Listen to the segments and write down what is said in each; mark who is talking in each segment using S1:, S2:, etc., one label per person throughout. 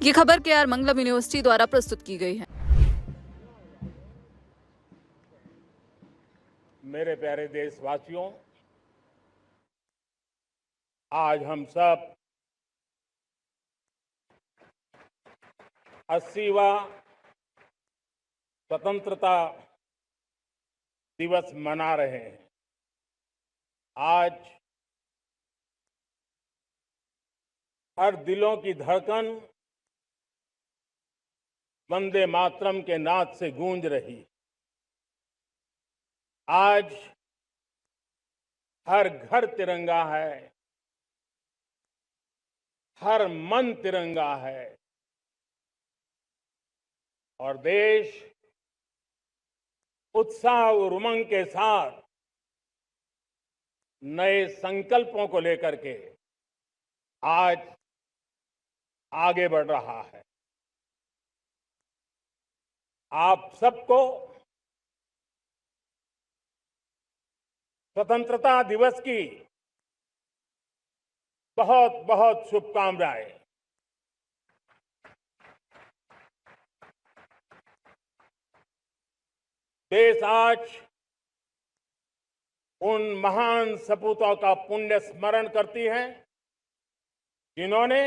S1: ये खबर KR मंगलम university द्वारा प्रस्तुत की गई है।
S2: मेरे प्यारे देशवासियों, आज हम सब 80वां स्वतंत्रता दिवस मना रहे हैं। आज हर दिलों की धड़कन वंदे मातरम के नाद से गूंज रही। आज हर घर तिरंगा है, हर मन तिरंगा है और देश उत्साह और उमंग के साथ नए संकल्पों को लेकर के आज आगे बढ़ रहा है। आप सबको स्वतंत्रता दिवस की बहुत बहुत शुभकामनाएं। देश आज उन महान सपूतों का पुण्य स्मरण करती है जिन्होंने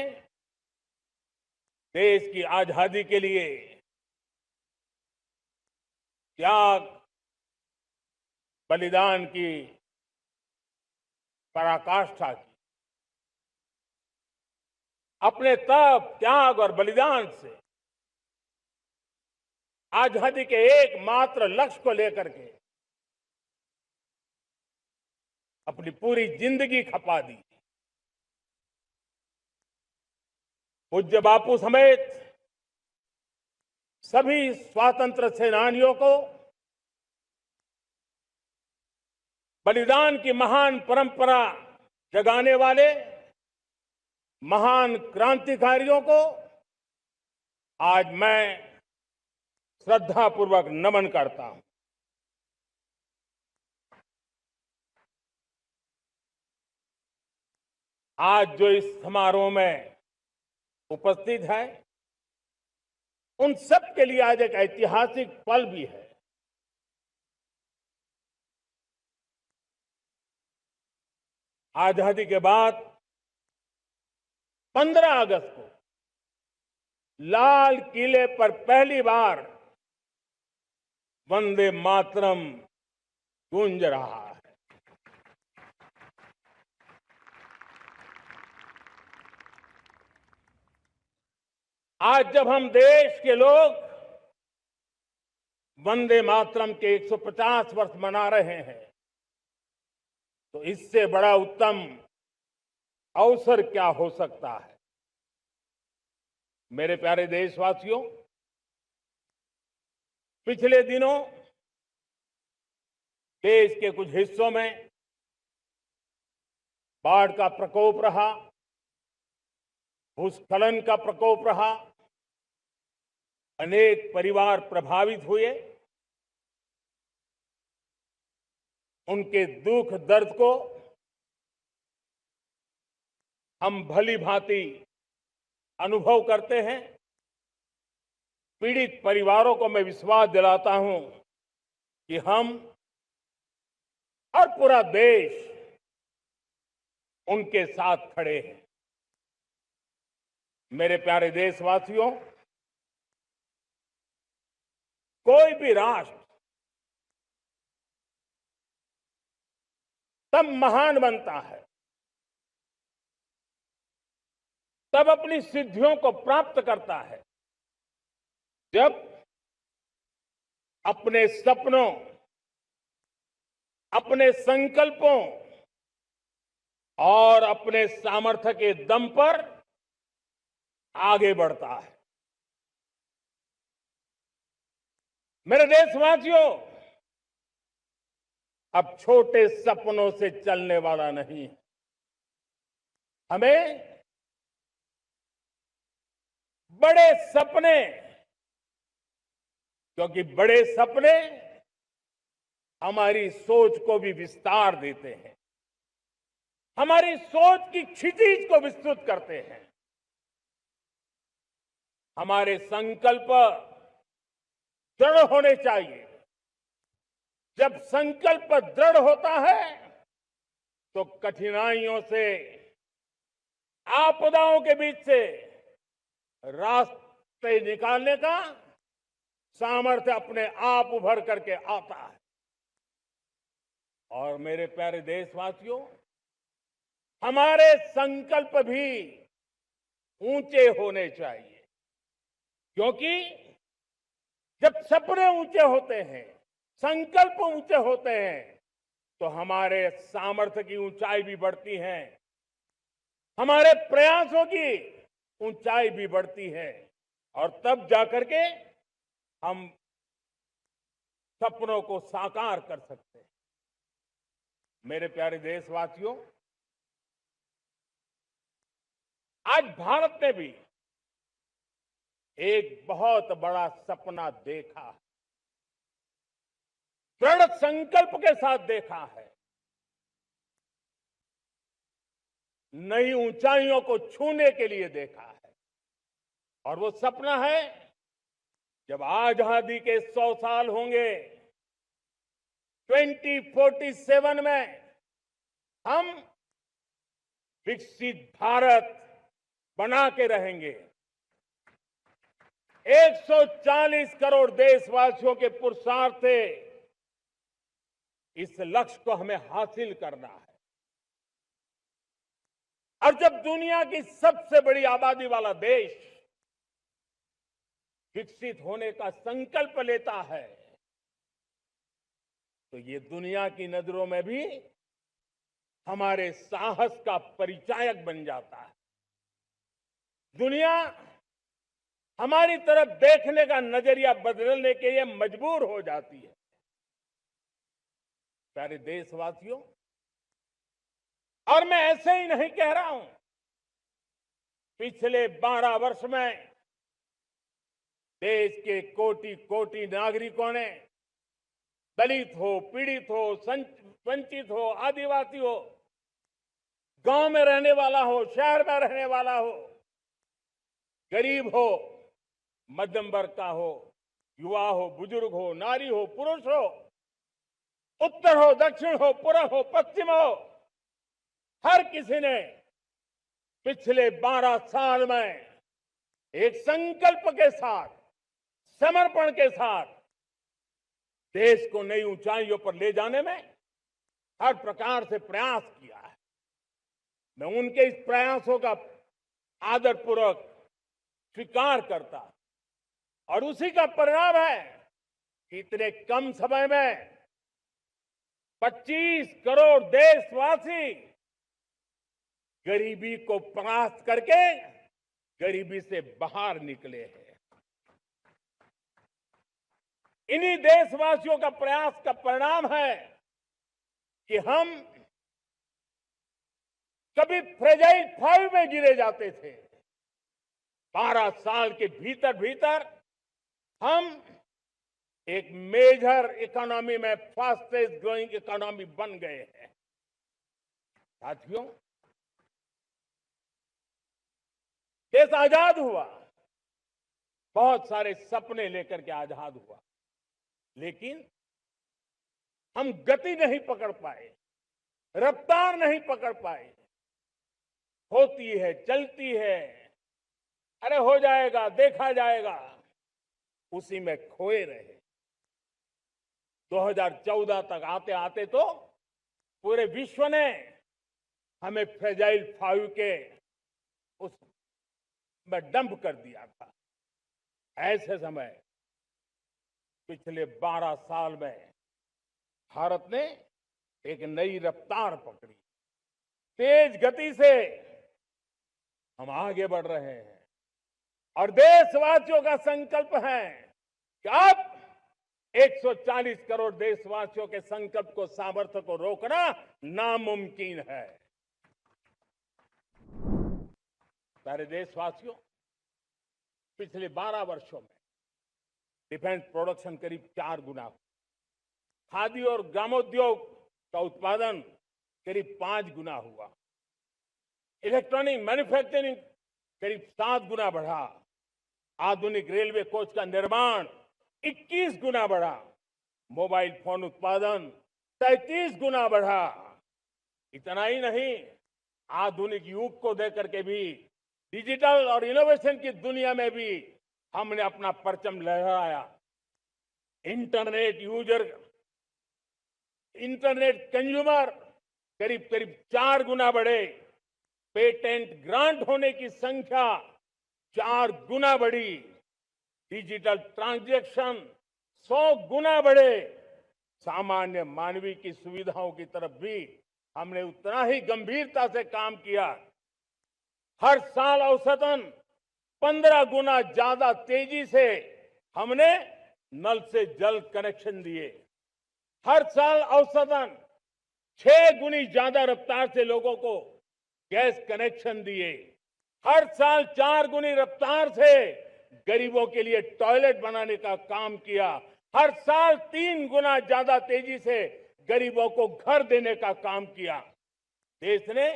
S2: देश की आजादी के लिए त्याग, बलिदान की पराकाष्ठा की। अपने तप, त्याग और बलिदान से आजादी के एकमात्र लक्ष्य को लेकर के अपनी पूरी जिंदगी खपा दी। पूज्य बापू समेत सभी स्वातंत्र्य सेनानियों को बलिदान की महान परंपरा जगाने वाले महान क्रांतिकारियों को आज मैं श्रद्धापूर्वक नमन करता हूं। आज जो इस समारोह में उपस्थित है, उन सब के लिए आज एक ऐतिहासिक पल भी है। आजादी के बाद 15 अगस्त को लाल किले पर पहली बार वंदे मातरम गूंज रहा है। आज जब हम देश के लोग वंदे मातरम के 150 वर्ष मना रहे हैं, तो इससे बड़ा उत्तम अवसर क्या हो सकता है। मेरे प्यारे देशवासियों, पिछले दिनों देश के कुछ हिस्सों में बाढ़ का प्रकोप रहा, भूस्खलन का प्रकोप रहा, अनेक परिवार प्रभावित हुए। उनके दुख दर्द को हम भली भांति अनुभव करते हैं। पीड़ित परिवारों को मैं विश्वास दिलाता हूं कि हम और पूरा देश उनके साथ खड़े हैं। मेरे प्यारे देशवासियों, कोई भी राष्ट्र तब महान बनता है, तब अपनी सिद्धियों को प्राप्त करता है, जब अपने सपनों, अपने संकल्पों और अपने सामर्थ्य के दम पर आगे बढ़ता है। मेरे देशवासियों, अब छोटे सपनों से चलने वाला नहीं। हमें बड़े सपने, क्योंकि बड़े सपने हमारी सोच को भी विस्तार देते हैं, हमारी सोच की क्षितिज को विस्तृत करते हैं। हमारे संकल्प दृढ़ होने चाहिए। जब संकल्प दृढ़ होता है तो कठिनाइयों से, आपदाओं के बीच से रास्ते निकालने का सामर्थ्य अपने आप उभर करके आता है। और मेरे प्यारे देशवासियों, हमारे संकल्प भी ऊंचे होने चाहिए, क्योंकि जब सपने ऊंचे होते हैं, संकल्प ऊंचे होते हैं, तो हमारे सामर्थ्य की ऊंचाई भी बढ़ती है, हमारे प्रयासों की ऊंचाई भी बढ़ती है, और तब जाकर के हम सपनों को साकार कर सकते हैं। मेरे प्यारे देशवासियों, आज भारत ने भी एक बहुत बड़ा सपना देखा है, दृढ़ संकल्प के साथ देखा है। नई ऊंचाइयों को छूने के लिए देखा है, और वो सपना है जब आजादी के 100 साल होंगे, 2047 में हम विकसित भारत बना के रहेंगे। 140 करोड़ देशवासियों के पुरुषार्थ से इस लक्ष्य को हमें हासिल करना है। और जब दुनिया की सबसे बड़ी आबादी वाला देश विकसित होने का संकल्प लेता है, तो ये दुनिया की नजरों में भी हमारे साहस का परिचायक बन जाता है। दुनिया हमारी तरफ देखने का नजरिया बदलने के लिए मजबूर हो जाती है। प्यारे देशवासियों, और मैं ऐसे ही नहीं कह रहा हूं, पिछले 12 वर्ष में देश के कोटि कोटि नागरिकों ने, दलित हो, पीड़ित हो, वंचित हो, आदिवासी हो, गांव में रहने वाला हो, शहर में रहने वाला हो, गरीब हो, मध्यम वर्ग का हो, युवा हो, बुजुर्ग हो, नारी हो, पुरुष हो, उत्तर हो, दक्षिण हो, पूर्व हो, पश्चिम हो, हर किसी ने पिछले 12 साल में एक संकल्प के साथ, समर्पण के साथ देश को नई ऊंचाइयों पर ले जाने में हर प्रकार से प्रयास किया है। मैं उनके इस प्रयासों का आदरपूर्वक स्वीकार करता, और उसी का परिणाम है कि इतने कम समय में 25 करोड़ देशवासी गरीबी को परास्त करके गरीबी से बाहर निकले हैं। इन्हीं देशवासियों का प्रयास का परिणाम है कि हम कभी फ्रेजाइल 5 में गिरे जाते थे। 12 साल के भीतर भीतर हम एक मेजर इकोनॉमी में फास्टेस्ट ग्रोइंग इकोनॉमी बन गए हैं। साथियों, देश आजाद हुआ, बहुत सारे सपने लेकर के आजाद हुआ, लेकिन हम गति नहीं पकड़ पाए, रफ्तार नहीं पकड़ पाए। होती है, चलती है, अरे हो जाएगा, देखा जाएगा, उसी में खोए रहे। 2014 तक आते आते तो पूरे विश्व ने हमें फ्रेजाइल 5 के उस में डंप कर दिया था। ऐसे समय पिछले 12 साल में भारत ने एक नई रफ्तार पकड़ी, तेज गति से हम आगे बढ़ रहे हैं, और देशवासियों का संकल्प है कि अब 140 करोड़ देशवासियों के संकल्प को, सामर्थ्य को रोकना नामुमकिन है। प्यारे देशवासियों, पिछले 12 वर्षों में डिफेंस प्रोडक्शन करीब 4 गुना हुआ, खादी और ग्रामोद्योग का उत्पादन करीब 5 गुना हुआ, इलेक्ट्रॉनिक मैन्युफैक्चरिंग करीब 7 गुना बढ़ा, आधुनिक रेलवे कोच का निर्माण 21 गुना बढ़ा, मोबाइल फोन उत्पादन 33 गुना बढ़ा। इतना ही नहीं, आधुनिक युग को देकर के भी डिजिटल और इनोवेशन की दुनिया में भी हमने अपना परचम लहराया। इंटरनेट यूजर, इंटरनेट कंज्यूमर करीब करीब 4 गुना बढ़े, पेटेंट ग्रांट होने की संख्या 4 गुना बढ़ी, डिजिटल ट्रांजैक्शन 100 गुना बढ़े। सामान्य मानवीय की सुविधाओं की तरफ भी हमने उतना ही गंभीरता से काम किया। हर साल औसतन 15 गुना ज्यादा तेजी से हमने नल से जल कनेक्शन दिए। हर साल औसतन 6 गुनी ज्यादा रफ्तार से लोगों को गैस कनेक्शन दिए। हर साल 4 गुनी रफ्तार से गरीबों के लिए टॉयलेट बनाने का काम किया। हर साल 3 गुना ज्यादा तेजी से गरीबों को घर देने का काम किया। देश ने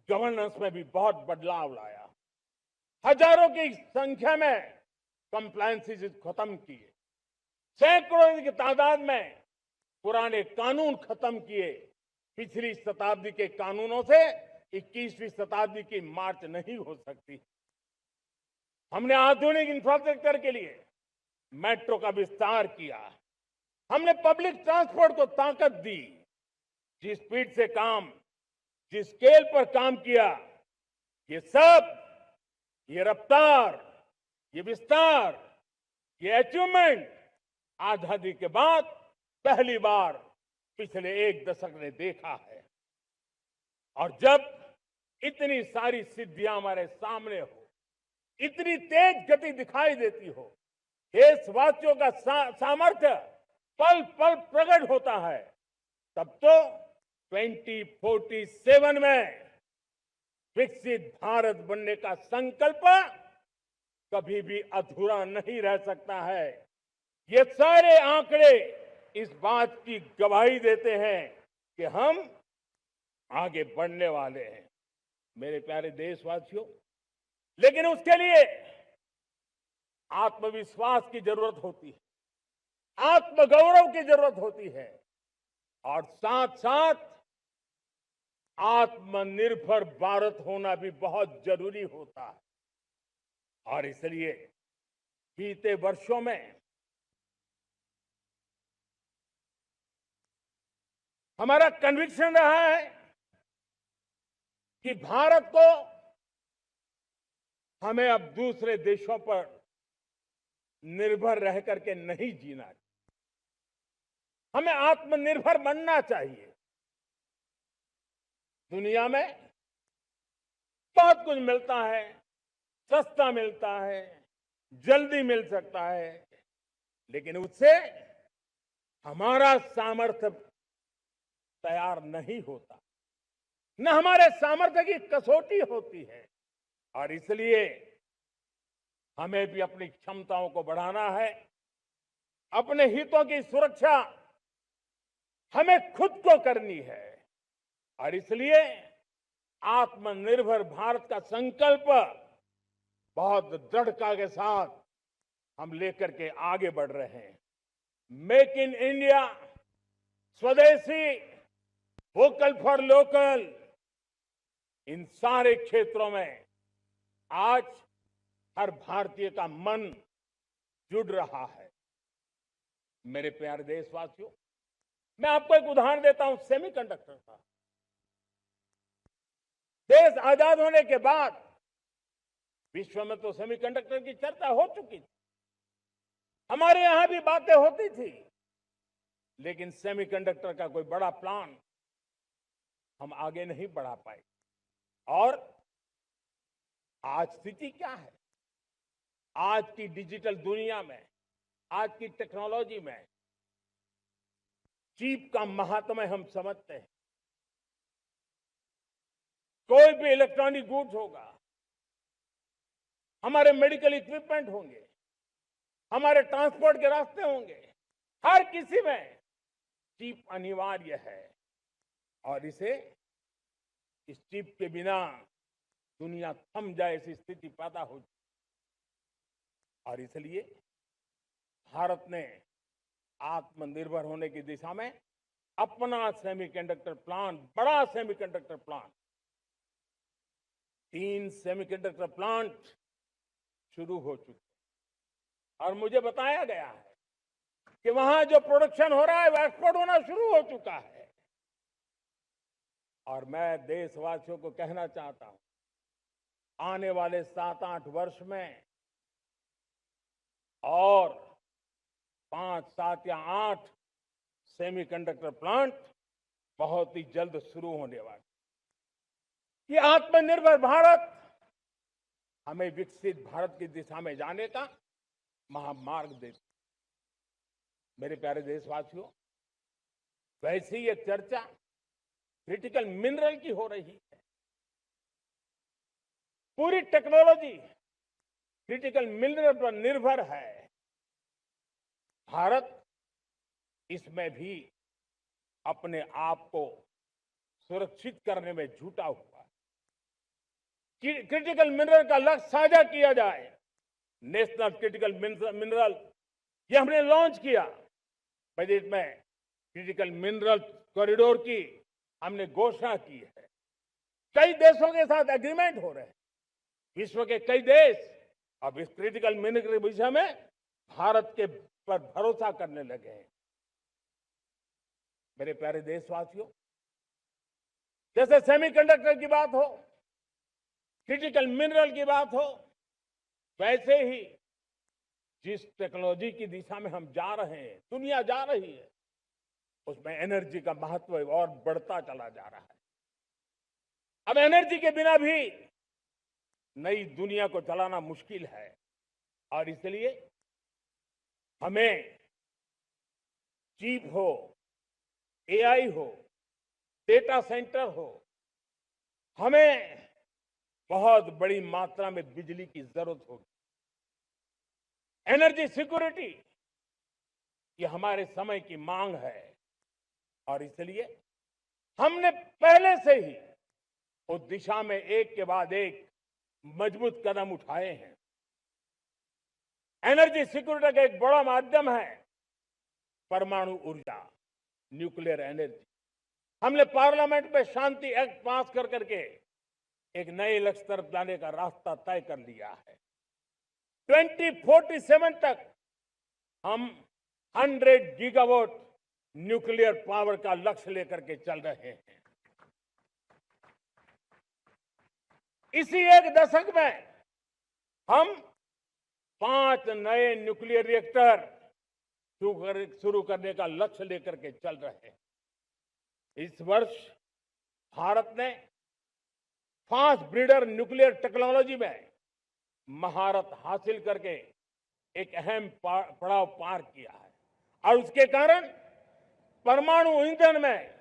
S2: गवर्नेंस में भी बहुत बदलाव लाया। हजारों की संख्या में कंप्लायंसेस खत्म किए, सैकड़ों की तादाद में पुराने कानून खत्म किए। पिछली शताब्दी के कानूनों से 21वीं शताब्दी की मार्च नहीं हो सकती। हमने आधुनिक इंफ्रास्ट्रक्चर के लिए मेट्रो का विस्तार किया। हमने पब्लिक ट्रांसपोर्ट को ताकत दी। जिस स्पीड से काम, जिस स्केल पर काम किया, ये सब, ये रफ्तार, ये विस्तार, ये अचीवमेंट आजादी के बाद पहली बार पिछले 1 दशक ने देखा है। और जब इतनी सारी सिद्धियां हमारे सामने हो, इतनी तेज गति दिखाई देती हो, देशवासियों का सामर्थ्य पल पल प्रकट होता है, तब तो 2047 में विकसित भारत बनने का संकल्प कभी भी अधूरा नहीं रह सकता है। ये सारे आंकड़े इस बात की गवाही देते हैं कि हम आगे बढ़ने वाले हैं, मेरे प्यारे देशवासियों। लेकिन उसके लिए आत्मविश्वास की जरूरत होती है, आत्मगौरव की जरूरत होती है, और साथ साथ आत्मनिर्भर भारत होना भी बहुत जरूरी होता है। और इसलिए बीते वर्षों में हमारा कन्विक्शन रहा है कि भारत को हमें अब दूसरे देशों पर निर्भर रह करके नहीं जीना चाहिए। हमें आत्मनिर्भर बनना चाहिए। दुनिया में बहुत कुछ मिलता है, सस्ता मिलता है, जल्दी मिल सकता है, लेकिन उससे हमारा सामर्थ्य तैयार नहीं होता, न हमारे सामर्थ्य की कसौटी होती है। और इसलिए हमें भी अपनी क्षमताओं को बढ़ाना है। अपने हितों की सुरक्षा हमें खुद को करनी है। और इसलिए आत्मनिर्भर भारत का संकल्प बहुत दृढ़ता के साथ हम लेकर के आगे बढ़ रहे हैं। मेक इन इंडिया, स्वदेशी, वोकल फॉर लोकल, इन सारे क्षेत्रों में आज हर भारतीय का मन जुड़ रहा है। मेरे प्यारे देशवासियों, मैं आपको एक उदाहरण देता हूं सेमीकंडक्टर का। देश आजाद होने के बाद विश्व में तो सेमीकंडक्टर की चर्चा हो चुकी थी, हमारे यहां भी बातें होती थी, लेकिन सेमीकंडक्टर का कोई बड़ा प्लान हम आगे नहीं बढ़ा पाए। और आज स्थिति क्या है? आज की डिजिटल दुनिया में, आज की टेक्नोलॉजी में चिप का महात्म्य हम समझते हैं। कोई भी इलेक्ट्रॉनिक गुड्स होगा, हमारे मेडिकल इक्विपमेंट होंगे, हमारे ट्रांसपोर्ट के रास्ते होंगे, हर किसी में चिप अनिवार्य है। और इस चिप के बिना दुनिया थम जाए ऐसी स्थिति पैदा हो जाए। और इसलिए भारत ने आत्मनिर्भर होने की दिशा में अपना सेमीकंडक्टर प्लांट, बड़ा सेमीकंडक्टर प्लांट, 3 सेमीकंडक्टर प्लांट शुरू हो चुके हैं। और मुझे बताया गया है कि वहां जो प्रोडक्शन हो रहा है वो एक्सपोर्ट होना शुरू हो चुका है। और मैं देशवासियों को कहना चाहता हूं, आने वाले 7-8 वर्ष में और 5, 7 या 8 सेमीकंडक्टर प्लांट बहुत ही जल्द शुरू होने वाले। ये आत्मनिर्भर भारत हमें विकसित भारत की दिशा में जाने का महामार्ग देती। मेरे प्यारे देशवासियों, वैसी ये चर्चा क्रिटिकल मिनरल की हो रही है। पूरी टेक्नोलॉजी क्रिटिकल मिनरल पर निर्भर है। भारत इसमें भी अपने आप को सुरक्षित करने में जुटा हुआ है। क्रिटिकल मिनरल का लक्ष्य साझा किया जाए। नेशनल क्रिटिकल मिनरल ये हमने लॉन्च किया। बजट में क्रिटिकल मिनरल कॉरिडोर की हमने घोषणा की है। कई देशों के साथ एग्रीमेंट हो रहे हैं। विश्व के कई देश अब इस क्रिटिकल मिनरल के विषय में भारत के पर भरोसा करने लगे हैं। मेरे प्यारे देशवासियों, जैसे सेमीकंडक्टर की बात हो, क्रिटिकल मिनरल की बात हो, वैसे ही जिस टेक्नोलॉजी की दिशा में हम जा रहे हैं, दुनिया जा रही है, उसमें एनर्जी का महत्व और बढ़ता चला जा रहा है। अब एनर्जी के बिना भी नई दुनिया को चलाना मुश्किल है। और इसलिए हमें चिप हो, एआई हो, डेटा सेंटर हो, हमें बहुत बड़ी मात्रा में बिजली की जरूरत होगी। एनर्जी सिक्योरिटी ये हमारे समय की मांग है। और इसलिए हमने पहले से ही उस दिशा में एक के बाद एक मजबूत कदम उठाए हैं। एनर्जी सिक्योरिटी का एक बड़ा माध्यम है परमाणु ऊर्जा, न्यूक्लियर एनर्जी। हमने पार्लियामेंट में शांति एक्ट पास कर करके एक नए लक्ष्य तरफ जाने का रास्ता तय कर लिया है। 2047 तक हम 100 गीगावाट न्यूक्लियर पावर का लक्ष्य लेकर के चल रहे हैं। इसी एक दशक में हम 5 नए न्यूक्लियर रिएक्टर शुरू करने का लक्ष्य लेकर के चल रहे हैं। इस वर्ष भारत ने फास्ट ब्रीडर न्यूक्लियर टेक्नोलॉजी में महारत हासिल करके एक अहम पड़ाव पार किया है। और उसके कारण परमाणु ईंधन में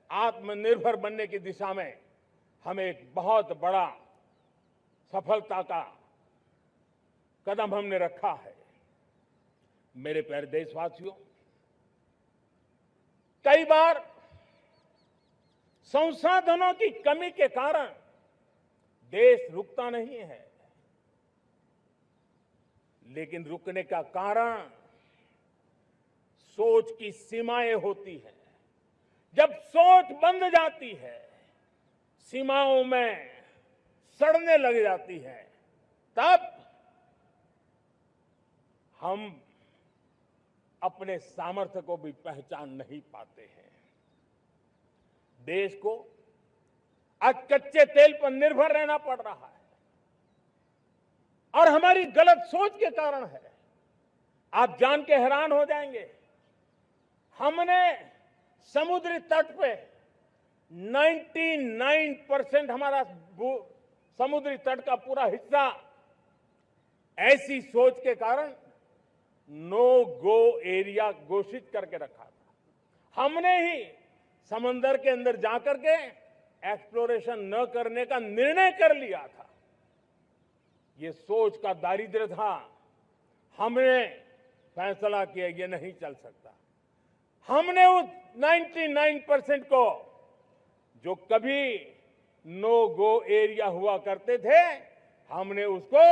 S2: आत्मनिर्भर बनने की दिशा में हमें एक बहुत बड़ा सफलता का कदम हमने रखा है। मेरे प्यारे देशवासियों, कई बार संसाधनों की कमी के कारण देश रुकता नहीं है, लेकिन रुकने का कारण सोच की सीमाएं होती हैं। जब सोच बंध जाती है, सीमाओं में सड़ने लग जाती है, तब हम अपने सामर्थ्य को भी पहचान नहीं पाते हैं। देश को आज कच्चे तेल पर निर्भर रहना पड़ रहा है और हमारी गलत सोच के कारण है। आप जान के हैरान हो जाएंगे, हमने समुद्री तट पे 99% हमारा समुद्री तट का पूरा हिस्सा ऐसी सोच के कारण नो गो एरिया घोषित करके रखा था। हमने ही समंदर के अंदर जाकर के एक्सप्लोरेशन न करने का निर्णय कर लिया था। ये सोच का दारिद्र्य था। हमने फैसला किया ये नहीं चल सकता। हमने उस 99% को, जो कभी नो गो एरिया हुआ करते थे, हमने उसको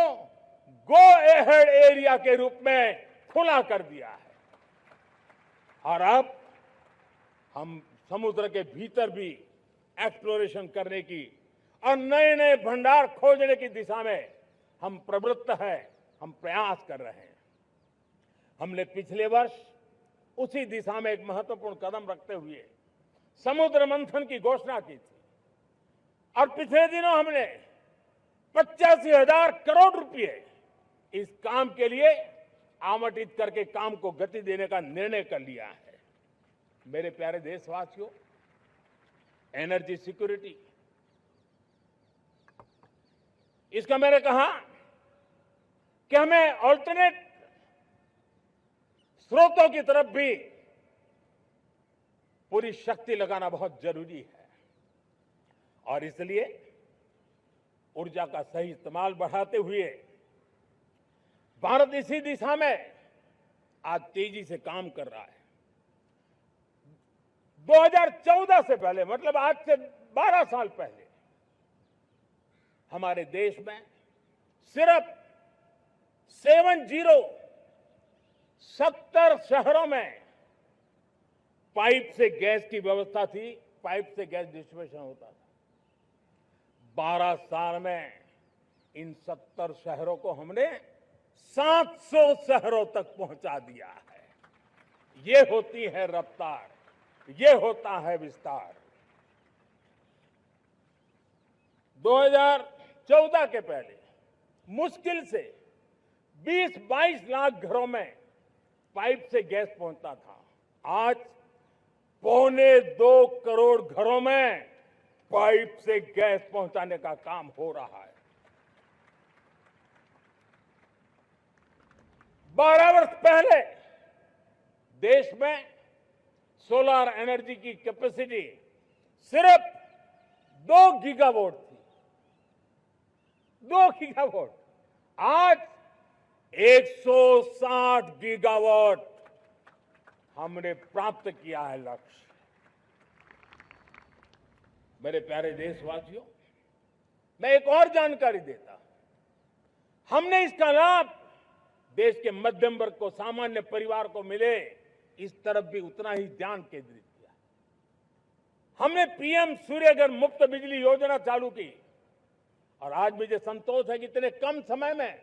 S2: गो एहेड एरिया के रूप में खुला कर दिया है। और अब हम समुद्र के भीतर भी एक्सप्लोरेशन करने की और नए नए भंडार खोजने की दिशा में हम प्रवृत्त हैं, हम प्रयास कर रहे हैं। हमने पिछले वर्ष उसी दिशा में एक महत्वपूर्ण कदम रखते हुए समुद्र मंथन की घोषणा की थी और पिछले दिनों हमने 85,000 करोड़ रुपए इस काम के लिए आवंटित करके काम को गति देने का निर्णय कर लिया है। मेरे प्यारे देशवासियों, एनर्जी सिक्योरिटी, इसका मैंने कहा कि हमें ऑल्टरनेट स्रोतों की तरफ भी पूरी शक्ति लगाना बहुत जरूरी है और इसलिए ऊर्जा का सही इस्तेमाल बढ़ाते हुए भारत इसी दिशा में आज तेजी से काम कर रहा है। 2014 से पहले, मतलब आज से 12 साल पहले, हमारे देश में सिर्फ 70 शहरों में पाइप से गैस की व्यवस्था थी, पाइप से गैस डिस्ट्रीब्यूशन होता था। 12 साल में इन 70 शहरों को हमने 700 शहरों तक पहुंचा दिया है। ये होती है रफ्तार, ये होता है विस्तार। 2014 के पहले मुश्किल से 20-22 लाख घरों में पाइप से गैस पहुंचता था। आज 1.25 करोड़ घरों में पाइप से गैस पहुंचाने का काम हो रहा है। 12 वर्ष पहले देश में सोलर एनर्जी की कैपेसिटी सिर्फ 2 गीगावाट थी। 2 गीगावाट, आज 160 गीगावाट हमने प्राप्त किया है लक्ष्य। मेरे प्यारे देशवासियों, मैं एक और जानकारी देता हूं। हमने इसका लाभ देश के मध्यम वर्ग को, सामान्य परिवार को मिले, इस तरफ भी उतना ही ध्यान केंद्रित किया। हमने पीएम सूर्यघर मुफ्त बिजली योजना चालू की और आज मुझे संतोष है कि इतने कम समय में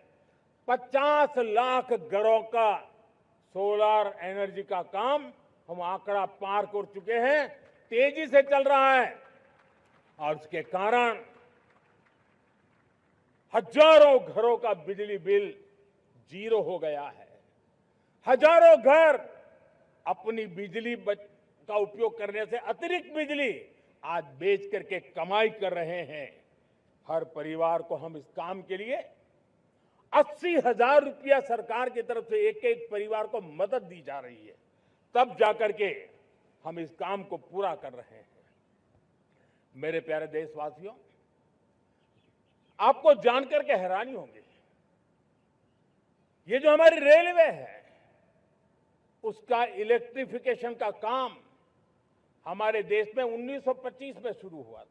S2: 50 लाख घरों का सोलर एनर्जी का काम हम आंकड़ा पार कर चुके हैं। तेजी से चल रहा है और इसके कारण हजारों घरों का बिजली बिल 0 हो गया है। हजारों घर अपनी बिजली का उपयोग करने से अतिरिक्त बिजली आज बेच करके कमाई कर रहे हैं। हर परिवार को हम इस काम के लिए 80,000 रुपया सरकार की तरफ से एक एक परिवार को मदद दी जा रही है, तब जाकर के हम इस काम को पूरा कर रहे हैं। मेरे प्यारे देशवासियों, आपको जानकर के हैरानी होगी, ये जो हमारी रेलवे है उसका इलेक्ट्रिफिकेशन का काम हमारे देश में 1925 में शुरू हुआ था।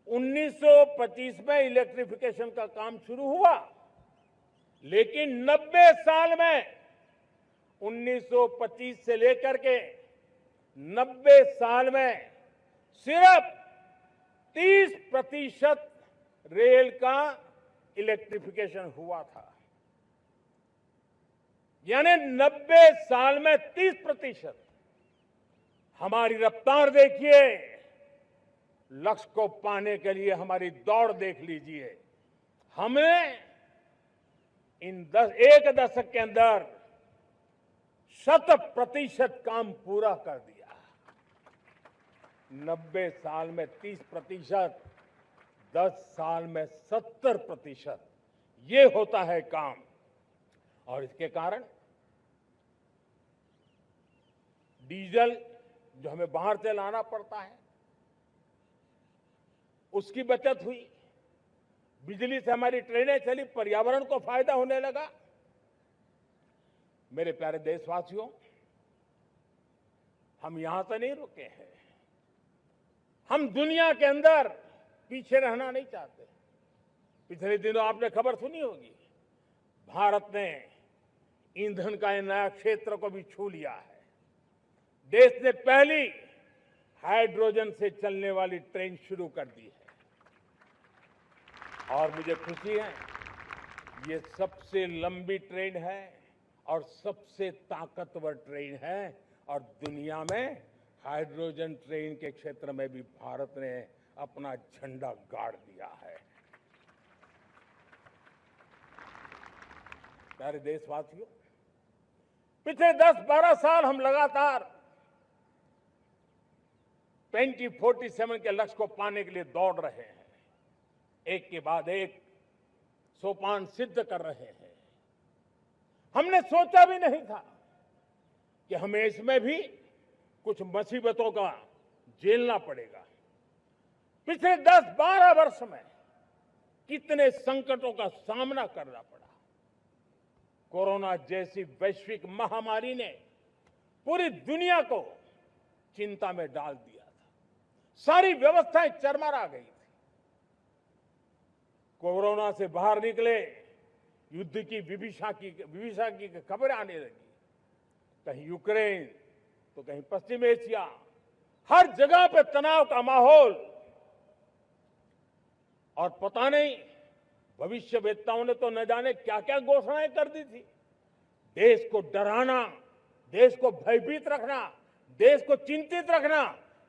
S2: 1925 में इलेक्ट्रिफिकेशन का काम शुरू हुआ, लेकिन 90 साल में 1925 से लेकर के 90 साल में सिर्फ 30% रेल का इलेक्ट्रिफिकेशन हुआ था। यानी 90 साल में 30%। हमारी रफ्तार देखिए, लक्ष्य को पाने के लिए हमारी दौड़ देख लीजिए। हमने एक दशक के अंदर 100% काम पूरा कर दिया। 90 साल में 30%, 10 साल में 70%, ये होता है काम। और इसके कारण डीजल जो हमें बाहर से लाना पड़ता है उसकी बचत हुई, बिजली से हमारी ट्रेनें चली, पर्यावरण को फायदा होने लगा। मेरे प्यारे देशवासियों, हम यहां से नहीं रुके हैं। हम दुनिया के अंदर पीछे रहना नहीं चाहते। पिछले दिनों आपने खबर सुनी होगी, भारत ने ईंधन का नया क्षेत्र को भी छू लिया है। देश ने पहली हाइड्रोजन से चलने वाली ट्रेन शुरू कर दी है और मुझे खुशी है, ये सबसे लंबी ट्रेन है और सबसे ताकतवर ट्रेन है और दुनिया में हाइड्रोजन ट्रेन के क्षेत्र में भी भारत ने अपना झंडा गाड़ दिया है। प्यारे देशवासियों, पिछले 10-12 साल हम लगातार 2047 के लक्ष्य को पाने के लिए दौड़ रहे हैं, एक के बाद एक सोपान सिद्ध कर रहे हैं। हमने सोचा भी नहीं था कि हमें इसमें भी कुछ मुसीबतों का झेलना पड़ेगा। पिछले 10-12 वर्ष में कितने संकटों का सामना करना पड़ा। कोरोना जैसी वैश्विक महामारी ने पूरी दुनिया को चिंता में डाल दिया था, सारी व्यवस्थाएं चरमरा गई थी। कोरोना से बाहर निकले, युद्ध की विभीषा की खबरें आने लगी, कहीं यूक्रेन तो कहीं पश्चिम एशिया, हर जगह पे तनाव का माहौल। और पता नहीं भविष्यवेत्ताओं ने तो न जाने क्या क्या घोषणाएं कर दी थी। देश को डराना, देश को भयभीत रखना, देश को चिंतित रखना,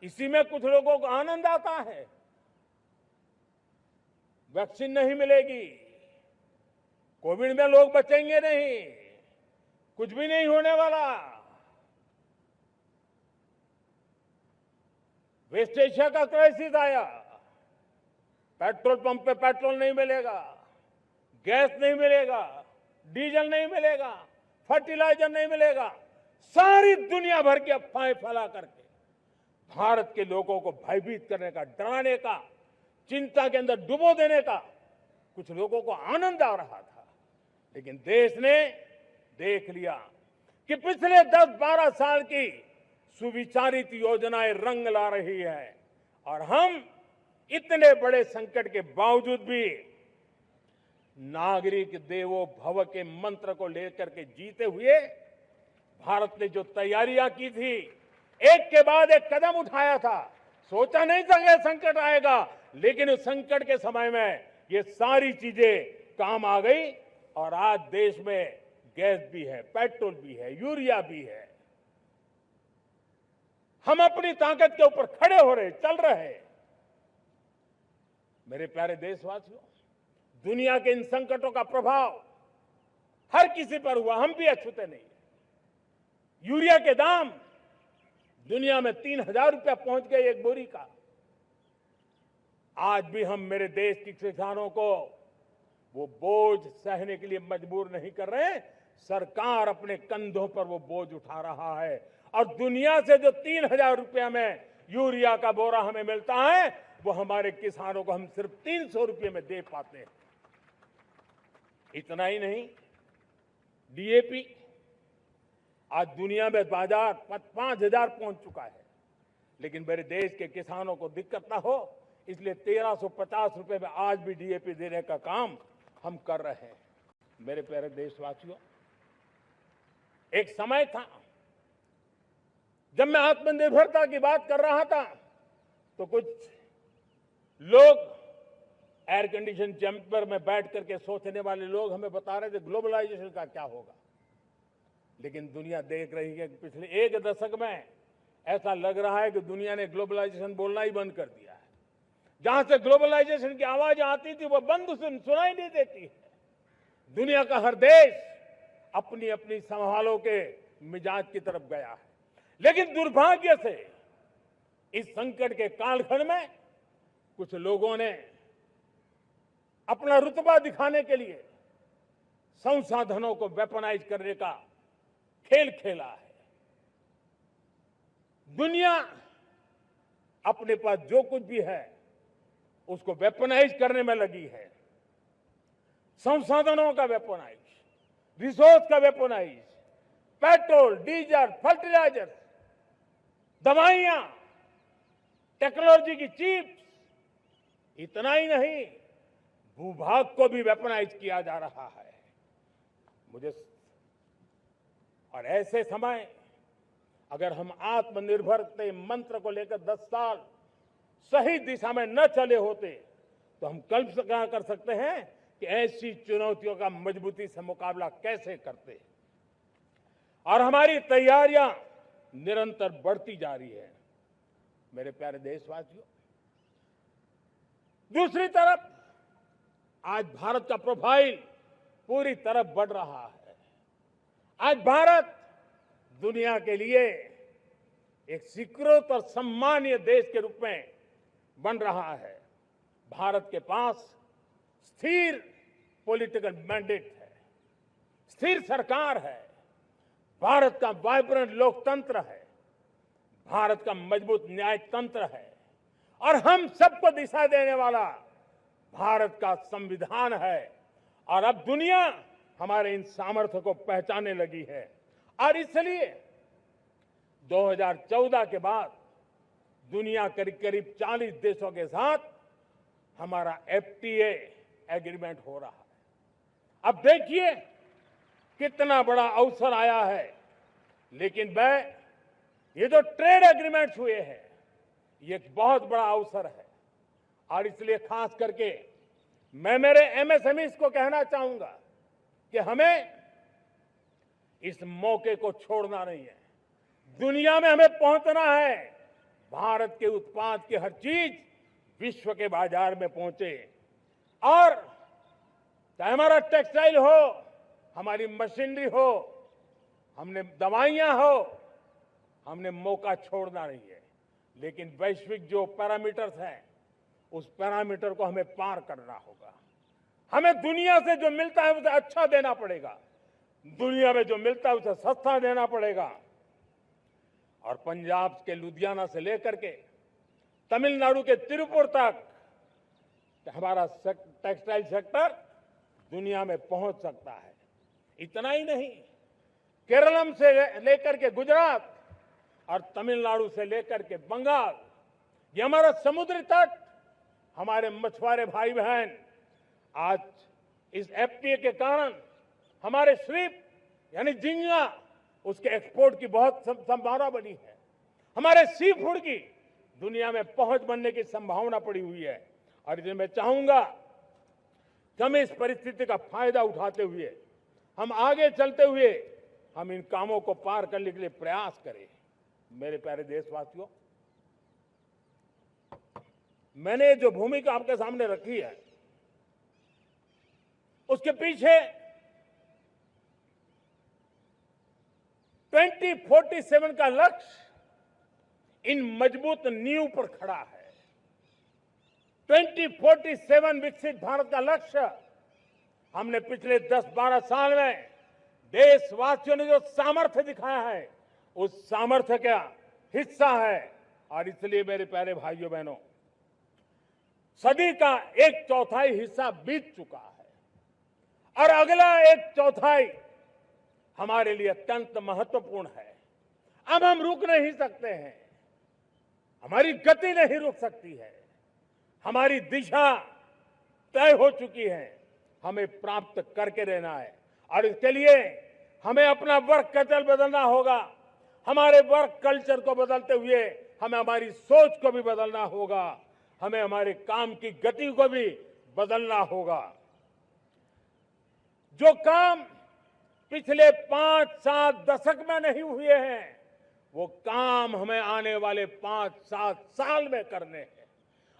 S2: इसी में कुछ लोगों को आनंद आता है। वैक्सीन नहीं मिलेगी, कोविड में लोग बचेंगे नहीं, कुछ भी नहीं होने वाला। वेस्ट एशिया का क्राइसिस आया, पेट्रोल पंप पे पेट्रोल नहीं मिलेगा, गैस नहीं मिलेगा, डीजल नहीं मिलेगा, फर्टिलाइजर नहीं मिलेगा। सारी दुनिया भर की अफवाहें फैला करके भारत के लोगों को भयभीत करने का, डराने का, चिंता के अंदर डुबो देने का कुछ लोगों को आनंद आ रहा था। लेकिन देश ने देख लिया कि पिछले 10-12 साल की सुविचारित योजनाएं रंग ला रही है और हम इतने बड़े संकट के बावजूद भी नागरिक देवो भव के मंत्र को लेकर के जीते हुए भारत ने जो तैयारियां की थी, एक के बाद एक कदम उठाया था। सोचा नहीं था कि संकट आएगा, लेकिन उस संकट के समय में ये सारी चीजें काम आ गई और आज देश में गैस भी है, पेट्रोल भी है, यूरिया भी है। हम अपनी ताकत के ऊपर खड़े हो रहे, चल रहे। मेरे प्यारे देशवासियों, दुनिया के इन संकटों का प्रभाव हर किसी पर हुआ, हम भी अछूते नहीं। यूरिया के दाम दुनिया में 3,000 रुपया पहुंच गए एक बोरी का। आज भी हम मेरे देश के किसानों को वो बोझ सहने के लिए मजबूर नहीं कर रहे। सरकार अपने कंधों पर वो बोझ उठा रहा है और दुनिया से जो 3,000 रुपया में यूरिया का बोरा हमें मिलता है, वो हमारे किसानों को हम सिर्फ 300 रुपये में दे पाते हैं। इतना ही नहीं, डीएपी आज दुनिया में बाजार 5,000 पहुंच चुका है, लेकिन मेरे देश के किसानों को दिक्कत ना हो, इसलिए 1,350 रुपये में आज भी डीएपी देने का काम हम कर रहे हैं। मेरे प्यारे देशवासियों, एक समय था जब मैं आत्मनिर्भरता की बात कर रहा था तो कुछ लोग एयर कंडीशन चैम्बर में बैठ करके सोचने वाले लोग हमें बता रहे थे ग्लोबलाइजेशन का क्या होगा। लेकिन दुनिया देख रही है कि पिछले एक दशक में ऐसा लग रहा है कि दुनिया ने ग्लोबलाइजेशन बोलना ही बंद कर दिया है। जहां से ग्लोबलाइजेशन की आवाज आती थी वो बंद सुनाई नहीं देती है। दुनिया का हर देश अपनी अपनी संभालों के मिजाज की तरफ गया है। लेकिन दुर्भाग्य से इस संकट के कालखंड में कुछ लोगों ने अपना रुतबा दिखाने के लिए संसाधनों को वेपनाइज करने का खेल खेला है। दुनिया अपने पास जो कुछ भी है उसको वेपनाइज करने में लगी है। संसाधनों का वेपनाइज, रिसोर्स का वेपनाइज, पेट्रोल, डीजल, फर्टिलाइजर, दवाइयां, टेक्नोलॉजी की चिप्स। इतना ही नहीं, भूभाग को भी वेपनाइज किया जा रहा है। और ऐसे समय अगर हम आत्मनिर्भर के मंत्र को लेकर 10 साल सही दिशा में न चले होते तो हम कल्पना कर सकते हैं कि ऐसी चुनौतियों का मजबूती से मुकाबला कैसे करते। और हमारी तैयारियां निरंतर बढ़ती जा रही है। मेरे प्यारे देशवासियों, दूसरी तरफ आज भारत का प्रोफाइल पूरी तरफ बढ़ रहा है। आज भारत दुनिया के लिए एक स्वीकृत और सम्मानीय देश के रूप में बन रहा है। भारत के पास स्थिर पॉलिटिकल मैंडेट है, स्थिर सरकार है, भारत का वाइब्रेंट लोकतंत्र है, भारत का मजबूत न्याय तंत्र है और हम सबको दिशा देने वाला भारत का संविधान है। और अब दुनिया हमारे इन सामर्थ्य को पहचानने लगी है और इसलिए 2014 के बाद दुनिया करीब करीब 40 देशों के साथ हमारा एफटीए एग्रीमेंट हो रहा है। अब देखिए कितना बड़ा अवसर आया है। लेकिन ये जो ट्रेड एग्रीमेंट्स हुए हैं ये एक बहुत बड़ा अवसर है और इसलिए खास करके मैं मेरे एमएसएमईज को कहना चाहूंगा कि हमें इस मौके को छोड़ना नहीं है। दुनिया में हमें पहुंचना है। भारत के उत्पाद की हर चीज विश्व के बाजार में पहुंचे और चाहे हमारा टेक्सटाइल हो, हमारी मशीनरी हो, हमने दवाइयां हो, हमने मौका छोड़ना नहीं है। लेकिन वैश्विक जो पैरामीटर्स हैं उस पैरामीटर को हमें पार करना होगा। हमें दुनिया से जो मिलता है उसे अच्छा देना पड़ेगा, दुनिया में जो मिलता है उसे सस्ता देना पड़ेगा। और पंजाब के लुधियाना से लेकर के तमिलनाडु के तिरुपुर तक हमारा टेक्सटाइल सेक्टर दुनिया में पहुंच सकता है। इतना ही नहीं, केरलम से लेकर के गुजरात और तमिलनाडु से लेकर के बंगाल, ये हमारा समुद्री तट, हमारे मछुआरे भाई बहन आज इस एफटीए के कारण हमारे श्रिप यानी झींगा उसके एक्सपोर्ट की बहुत संभावना बनी है। हमारे सी फूड की दुनिया में पहुंच बनने की संभावना पड़ी हुई है। और इसलिए मैं चाहूंगा कि हम इस परिस्थिति का फायदा उठाते हुए, हम आगे चलते हुए हम इन कामों को पार करने के लिए प्रयास करें। मेरे प्यारे देशवासियों, मैंने जो भूमिका आपके सामने रखी है उसके पीछे 2047 का लक्ष्य इन मजबूत नींव पर खड़ा है। 2047 विकसित भारत का लक्ष्य हमने पिछले 10-12 साल में देशवासियों ने जो सामर्थ्य दिखाया है उस सामर्थ्य का हिस्सा है। और इसलिए मेरे प्यारे भाइयों बहनों, सदी का 1/4 हिस्सा बीत चुका है और अगला 1/4 हमारे लिए अत्यंत महत्वपूर्ण है। अब हम रुक नहीं सकते हैं, हमारी गति नहीं रुक सकती है, हमारी दिशा तय हो चुकी है, हमें प्राप्त करके रहना है। और इसके लिए हमें अपना वर्क कल्चर बदलना होगा। हमारे वर्क कल्चर को बदलते हुए हमें हमारी सोच को भी बदलना होगा, हमें हमारे काम की गति को भी बदलना होगा। जो काम पिछले 5-7 दशक में नहीं हुए हैं वो काम हमें आने वाले 5-7 साल में करने हैं।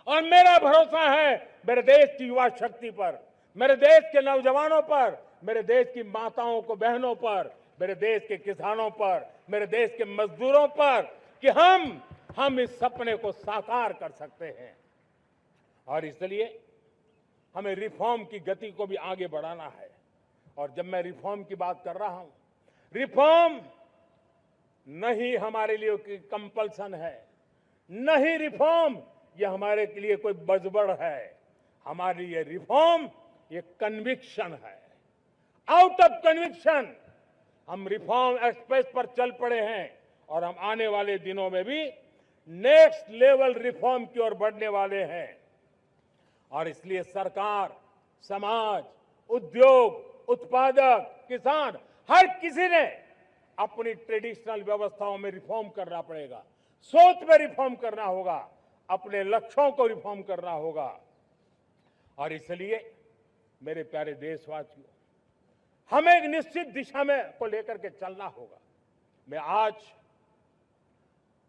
S2: और मेरा भरोसा है मेरे देश की युवा शक्ति पर, मेरे देश के नौजवानों पर, मेरे देश की माताओं को बहनों पर, मेरे देश के किसानों पर, मेरे देश के मजदूरों पर कि हम इस सपने को साकार कर सकते हैं। और इसलिए हमें रिफॉर्म की गति को भी आगे बढ़ाना है। और जब मैं रिफॉर्म की बात कर रहा हूं, रिफॉर्म नहीं हमारे लिए कोई कंपल्सन है, नहीं रिफॉर्म ये हमारे के लिए कोई बजबड़ है। हमारे लिए रिफॉर्म ये कन्विक्शन है। आउट ऑफ कन्विक्शन हम रिफॉर्म एक्सप्रेस पर चल पड़े हैं और हम आने वाले दिनों में भी नेक्स्ट लेवल रिफॉर्म की ओर बढ़ने वाले हैं। और इसलिए सरकार समाज, उद्योग, उत्पादक, किसान, हर किसी ने अपनी ट्रेडिशनल व्यवस्थाओं में रिफॉर्म करना पड़ेगा, सोच में रिफॉर्म करना होगा, अपने लक्ष्यों को रिफॉर्म करना होगा। और इसलिए मेरे प्यारे देशवासियों, हमें एक निश्चित दिशा में को लेकर के चलना होगा। मैं आज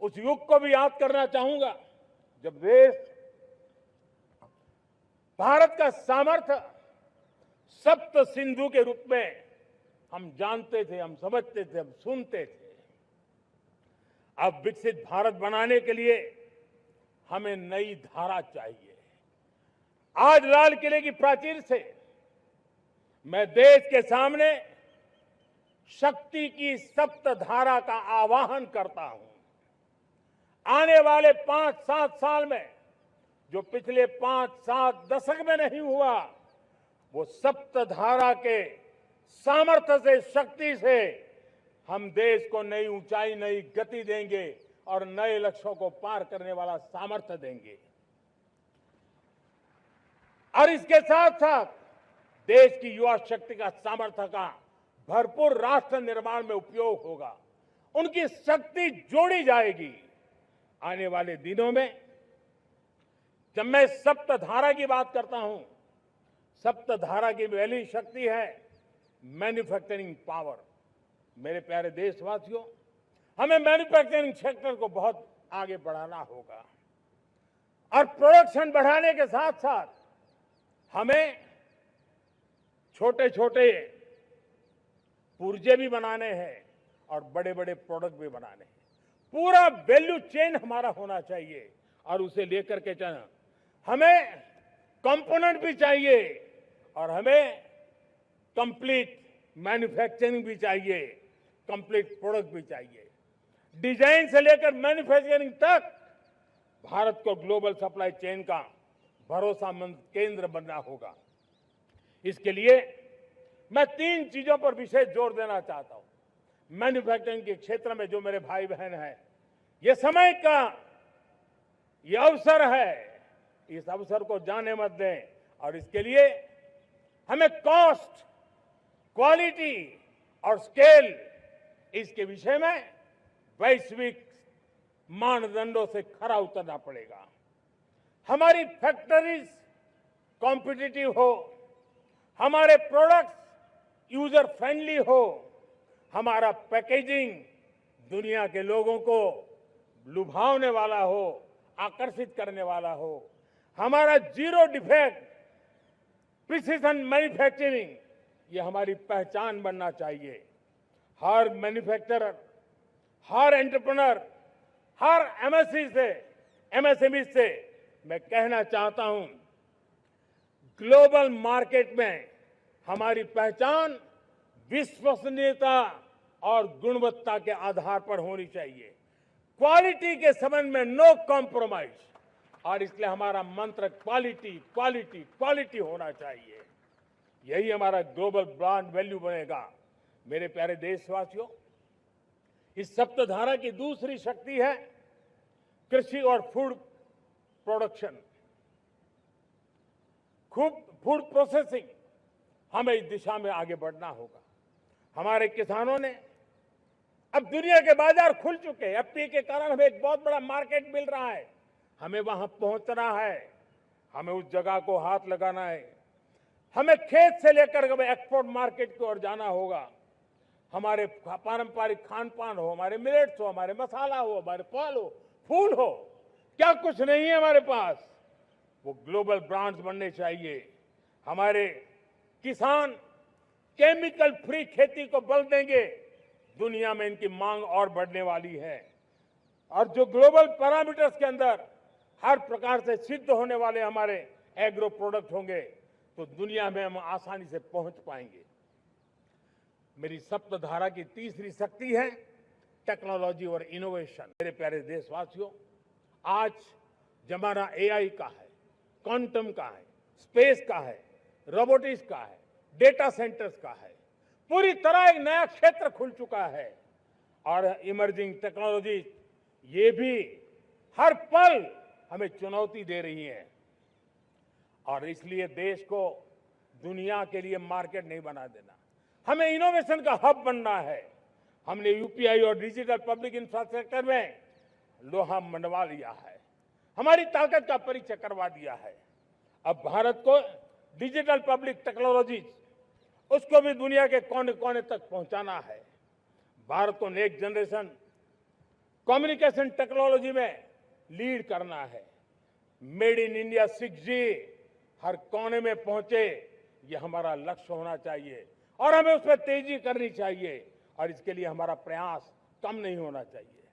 S2: उस युग को भी याद करना चाहूंगा जब देश भारत का सामर्थ्य सप्त सिंधु के रूप में हम जानते थे, हम समझते थे, हम सुनते थे। अब विकसित भारत बनाने के लिए हमें नई धारा चाहिए। आज लाल किले की प्राचीर से मैं देश के सामने शक्ति की सप्त धारा का आवाहन करता हूं। आने वाले 5-7 साल में जो पिछले 5-7 दशक में नहीं हुआ, वो सप्त धारा के सामर्थ्य से, शक्ति से हम देश को नई ऊंचाई, नई गति देंगे और नए लक्ष्यों को पार करने वाला सामर्थ्य देंगे। और इसके साथ साथ देश की युवा शक्ति का सामर्थ्य का भरपूर राष्ट्र निर्माण में उपयोग होगा। उनकी शक्ति जोड़ी जाएगी। आने वाले दिनों में जब मैं सप्तधारा की बात करता हूं, सप्तधारा की पहली शक्ति है मैन्युफैक्चरिंग पावर। मेरे प्यारे देशवासियों, हमें मैन्युफैक्चरिंग सेक्टर को बहुत आगे बढ़ाना होगा और प्रोडक्शन बढ़ाने के साथ साथ हमें छोटे छोटे पुर्जे भी बनाने हैं और बड़े बड़े प्रोडक्ट भी बनाने हैं। पूरा वैल्यू चेन हमारा होना चाहिए और उसे लेकर के चलना। हमें कंपोनेंट भी चाहिए और हमें कंप्लीट मैन्युफैक्चरिंग भी चाहिए, कंप्लीट प्रोडक्ट भी चाहिए। डिजाइन से लेकर मैन्युफैक्चरिंग तक भारत को ग्लोबल सप्लाई चेन का भरोसामंद केंद्र बनना होगा। इसके लिए मैं 3 चीजों पर विशेष जोर देना चाहता हूं। मैन्युफैक्चरिंग के क्षेत्र में जो मेरे भाई बहन हैं, ये समय का ये अवसर है, इस अवसर को जाने मत दें। और इसके लिए हमें कॉस्ट, क्वालिटी और स्केल, इसके विषय में वैश्विक मानदंडों से खरा उतरना पड़ेगा। हमारी फैक्ट्रीज कॉम्पिटिटिव हो, हमारे प्रोडक्ट्स यूजर फ्रेंडली हो, हमारा पैकेजिंग दुनिया के लोगों को लुभावने वाला हो, आकर्षित करने वाला हो, हमारा जीरो डिफेक्ट प्रिसिजन मैन्युफैक्चरिंग, ये हमारी पहचान बनना चाहिए। हर मैन्युफैक्चरर, हर एंटरप्रेन्योर, हर एमएसएमई से मैं कहना चाहता हूं, ग्लोबल मार्केट में हमारी पहचान विश्वसनीयता और गुणवत्ता के आधार पर होनी चाहिए। क्वालिटी के संबंध में नो कॉम्प्रोमाइज, और इसलिए हमारा मंत्र क्वालिटी, क्वालिटी, क्वालिटी होना चाहिए। यही हमारा ग्लोबल ब्रांड वैल्यू बनेगा। मेरे प्यारे देशवासियों, इस सप्तधारा की दूसरी शक्ति है कृषि और फूड प्रोडक्शन, फूड प्रोसेसिंग। हमें इस दिशा में आगे बढ़ना होगा। हमारे किसानों ने, अब दुनिया के बाजार खुल चुके हैं, एफपीए के कारण हमें एक बहुत बड़ा मार्केट मिल रहा है। हमें वहां पहुंचना है, हमें उस जगह को हाथ लगाना है। हमें खेत से लेकर के एक्सपोर्ट मार्केट की ओर जाना होगा। हमारे पारंपरिक खान पान हो, हमारे मिलेट्स हो, हमारे मसाला हो, हमारे फल हो, फूल हो, क्या कुछ नहीं है हमारे पास, वो ग्लोबल ब्रांड्स बनने चाहिए। हमारे किसान केमिकल फ्री खेती को बल देंगे, दुनिया में इनकी मांग और बढ़ने वाली है। और जो ग्लोबल पैरामीटर्स के अंदर हर प्रकार से सिद्ध होने वाले हमारे एग्रो प्रोडक्ट होंगे, तो दुनिया में हम आसानी से पहुंच पाएंगे। मेरी सप्तधारा की तीसरी शक्ति है टेक्नोलॉजी और इनोवेशन। मेरे प्यारे देशवासियों, आज जमाना एआई का है, क्वांटम का है, स्पेस का है, रोबोटिक्स का है, डेटा सेंटर्स का है। पूरी तरह एक नया क्षेत्र खुल चुका है और इमर्जिंग टेक्नोलॉजी ये भी हर पल हमें चुनौती दे रही है। और इसलिए देश को दुनिया के लिए मार्केट नहीं बना देना, हमें इनोवेशन का हब बनना है। हमने यूपीआई और डिजिटल पब्लिक इंफ्रास्ट्रक्चर में लोहा मनवा लिया है, हमारी ताकत का परिचय करवा दिया है। अब भारत को डिजिटल पब्लिक टेक्नोलॉजी उसको भी दुनिया के कोने कोने तक पहुंचाना है। भारत को नेक्स्ट जनरेशन कम्युनिकेशन टेक्नोलॉजी में लीड करना है। मेड इन इंडिया 6G हर कोने में पहुंचे, ये हमारा लक्ष्य होना चाहिए और हमें उस पर तेजी करनी चाहिए और इसके लिए हमारा प्रयास कम नहीं होना चाहिए।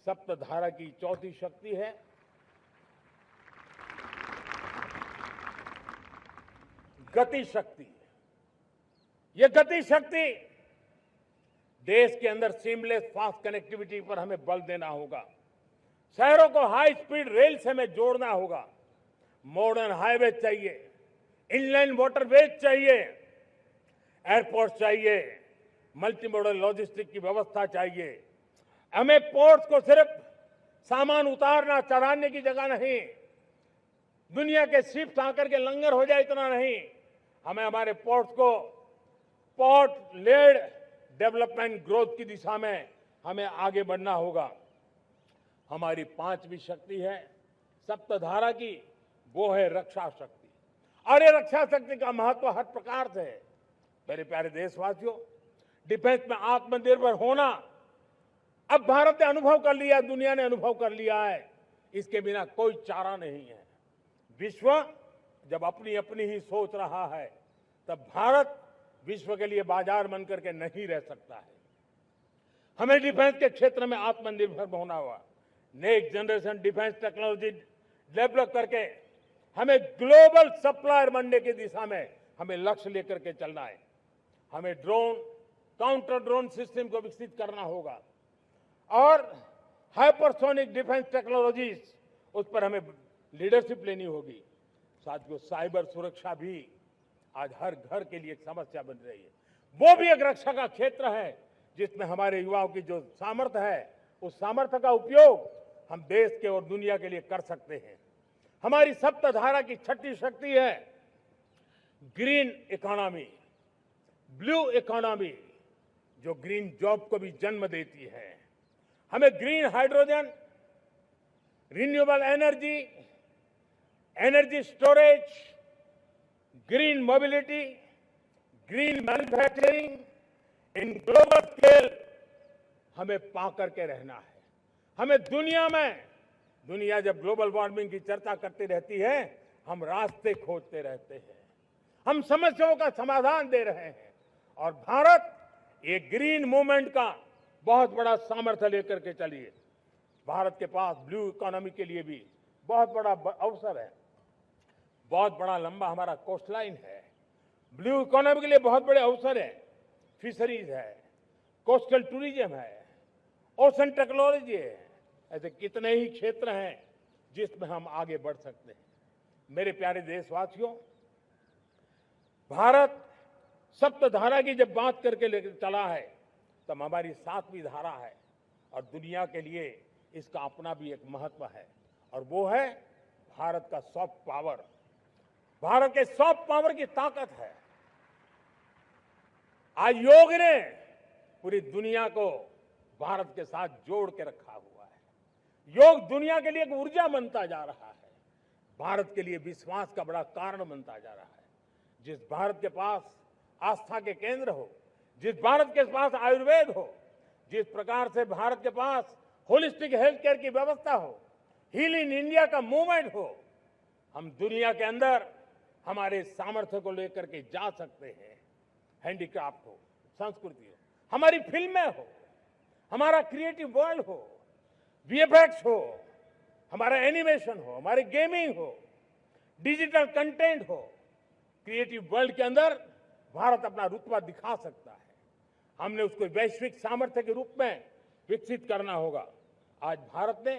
S2: सप्तधारा की चौथी शक्ति है गति शक्ति। ये गति शक्ति देश के अंदर सीमलेस फास्ट कनेक्टिविटी पर हमें बल देना होगा। शहरों को हाई स्पीड रेल से हमें जोड़ना होगा। मॉडर्न हाईवे चाहिए, इनलैंड वाटरवेज चाहिए, एयरपोर्ट चाहिए, मल्टी मॉडल लॉजिस्टिक की व्यवस्था चाहिए। हमें पोर्ट्स को सिर्फ सामान उतारना चढ़ाने की जगह नहीं, दुनिया के शिप्स आकर के लंगर हो जाए इतना नहीं, हमें हमारे पोर्ट्स को पोर्ट लेड डेवलपमेंट ग्रोथ की दिशा में हमें आगे बढ़ना होगा। हमारी पांचवी शक्ति है सप्तधारा की, वो है रक्षा शक्ति। और ये रक्षा शक्ति का महत्व हर प्रकार से है। मेरे प्यारे देशवासियों, डिफेंस में आत्मनिर्भर होना अब भारत ने अनुभव कर लिया, दुनिया ने अनुभव कर लिया है, इसके बिना कोई चारा नहीं है। विश्व जब अपनी अपनी ही सोच रहा है, तब भारत विश्व के लिए बाजार बन करके नहीं रह सकता है। हमें डिफेंस के क्षेत्र में आत्मनिर्भर होना होगा। Next generation defence technology develop करके हमें ग्लोबल सप्लायर बनने की दिशा में हमें लक्ष्य लेकर के चलना है। हमें ड्रोन, काउंटर ड्रोन सिस्टम को विकसित करना होगा और हाइपरसोनिक डिफेंस टेक्नोलॉजीज, उस पर हमें लीडरशिप लेनी होगी। साथियों, साइबर सुरक्षा भी आज हर घर के लिए एक समस्या बन रही है। वो भी एक रक्षा का क्षेत्र है जिसमें हमारे युवाओं की जो सामर्थ्य है, उस सामर्थ्य का उपयोग हम देश के और दुनिया के लिए कर सकते हैं। हमारी सप्तधारा की छठी शक्ति है ग्रीन इकोनॉमी, ब्लू इकोनॉमी, जो ग्रीन जॉब को भी जन्म देती है। हमें green hydrogen, renewable energy, energy storage, green mobility, green manufacturing in global scale हमें पा करके रहना है। हमें दुनिया जब ग्लोबल वार्मिंग की चर्चा करती रहती है, हम रास्ते खोजते रहते हैं, हम समस्याओं का समाधान दे रहे हैं और भारत एक ग्रीन मूवमेंट का बहुत बड़ा सामर्थ्य लेकर के चलिए। भारत के पास ब्लू इकोनॉमी के लिए भी बहुत बड़ा अवसर है। बहुत बड़ा लंबा हमारा कोस्ट लाइन है। ब्लू इकोनॉमी के लिए बहुत बड़े अवसर है। फिशरीज है, कोस्टल टूरिज्म है, ओशन टेक्नोलॉजी है। ऐसे कितने ही क्षेत्र हैं जिसमें हम आगे बढ़ सकते हैं। मेरे प्यारे देशवासियों, भारत सप्तधारा की जब बात करके लेकर चला है, तब हमारी सातवीं धारा है और दुनिया के लिए इसका अपना भी एक महत्व है और वो है भारत का सॉफ्ट पावर। भारत के सॉफ्ट पावर की ताकत है। आज योग ने पूरी दुनिया को भारत के साथ जोड़ के रखा हुआ है। योग दुनिया के लिए एक ऊर्जा बनता जा रहा है, भारत के लिए विश्वास का बड़ा कारण बनता जा रहा है। जिस भारत के पास आस्था के केंद्र हो, जिस भारत के पास आयुर्वेद हो, जिस प्रकार से भारत के पास होलिस्टिक हेल्थ केयर की व्यवस्था हो, हील इन इंडिया का मूवमेंट हो, हम दुनिया के अंदर हमारे सामर्थ्य को लेकर के जा सकते हैं। हैंडीक्राफ्ट हो, संस्कृति हो, हमारी फिल्में हो, हमारा क्रिएटिव वर्ल्ड हो, वीएफएक्स हो, हमारा एनिमेशन हो, हमारी गेमिंग हो, डिजिटल कंटेंट हो, क्रिएटिव वर्ल्ड के अंदर भारत अपना रुतबा दिखा सकता है। हमने उसको वैश्विक सामर्थ्य के रूप में विकसित करना होगा। आज भारत ने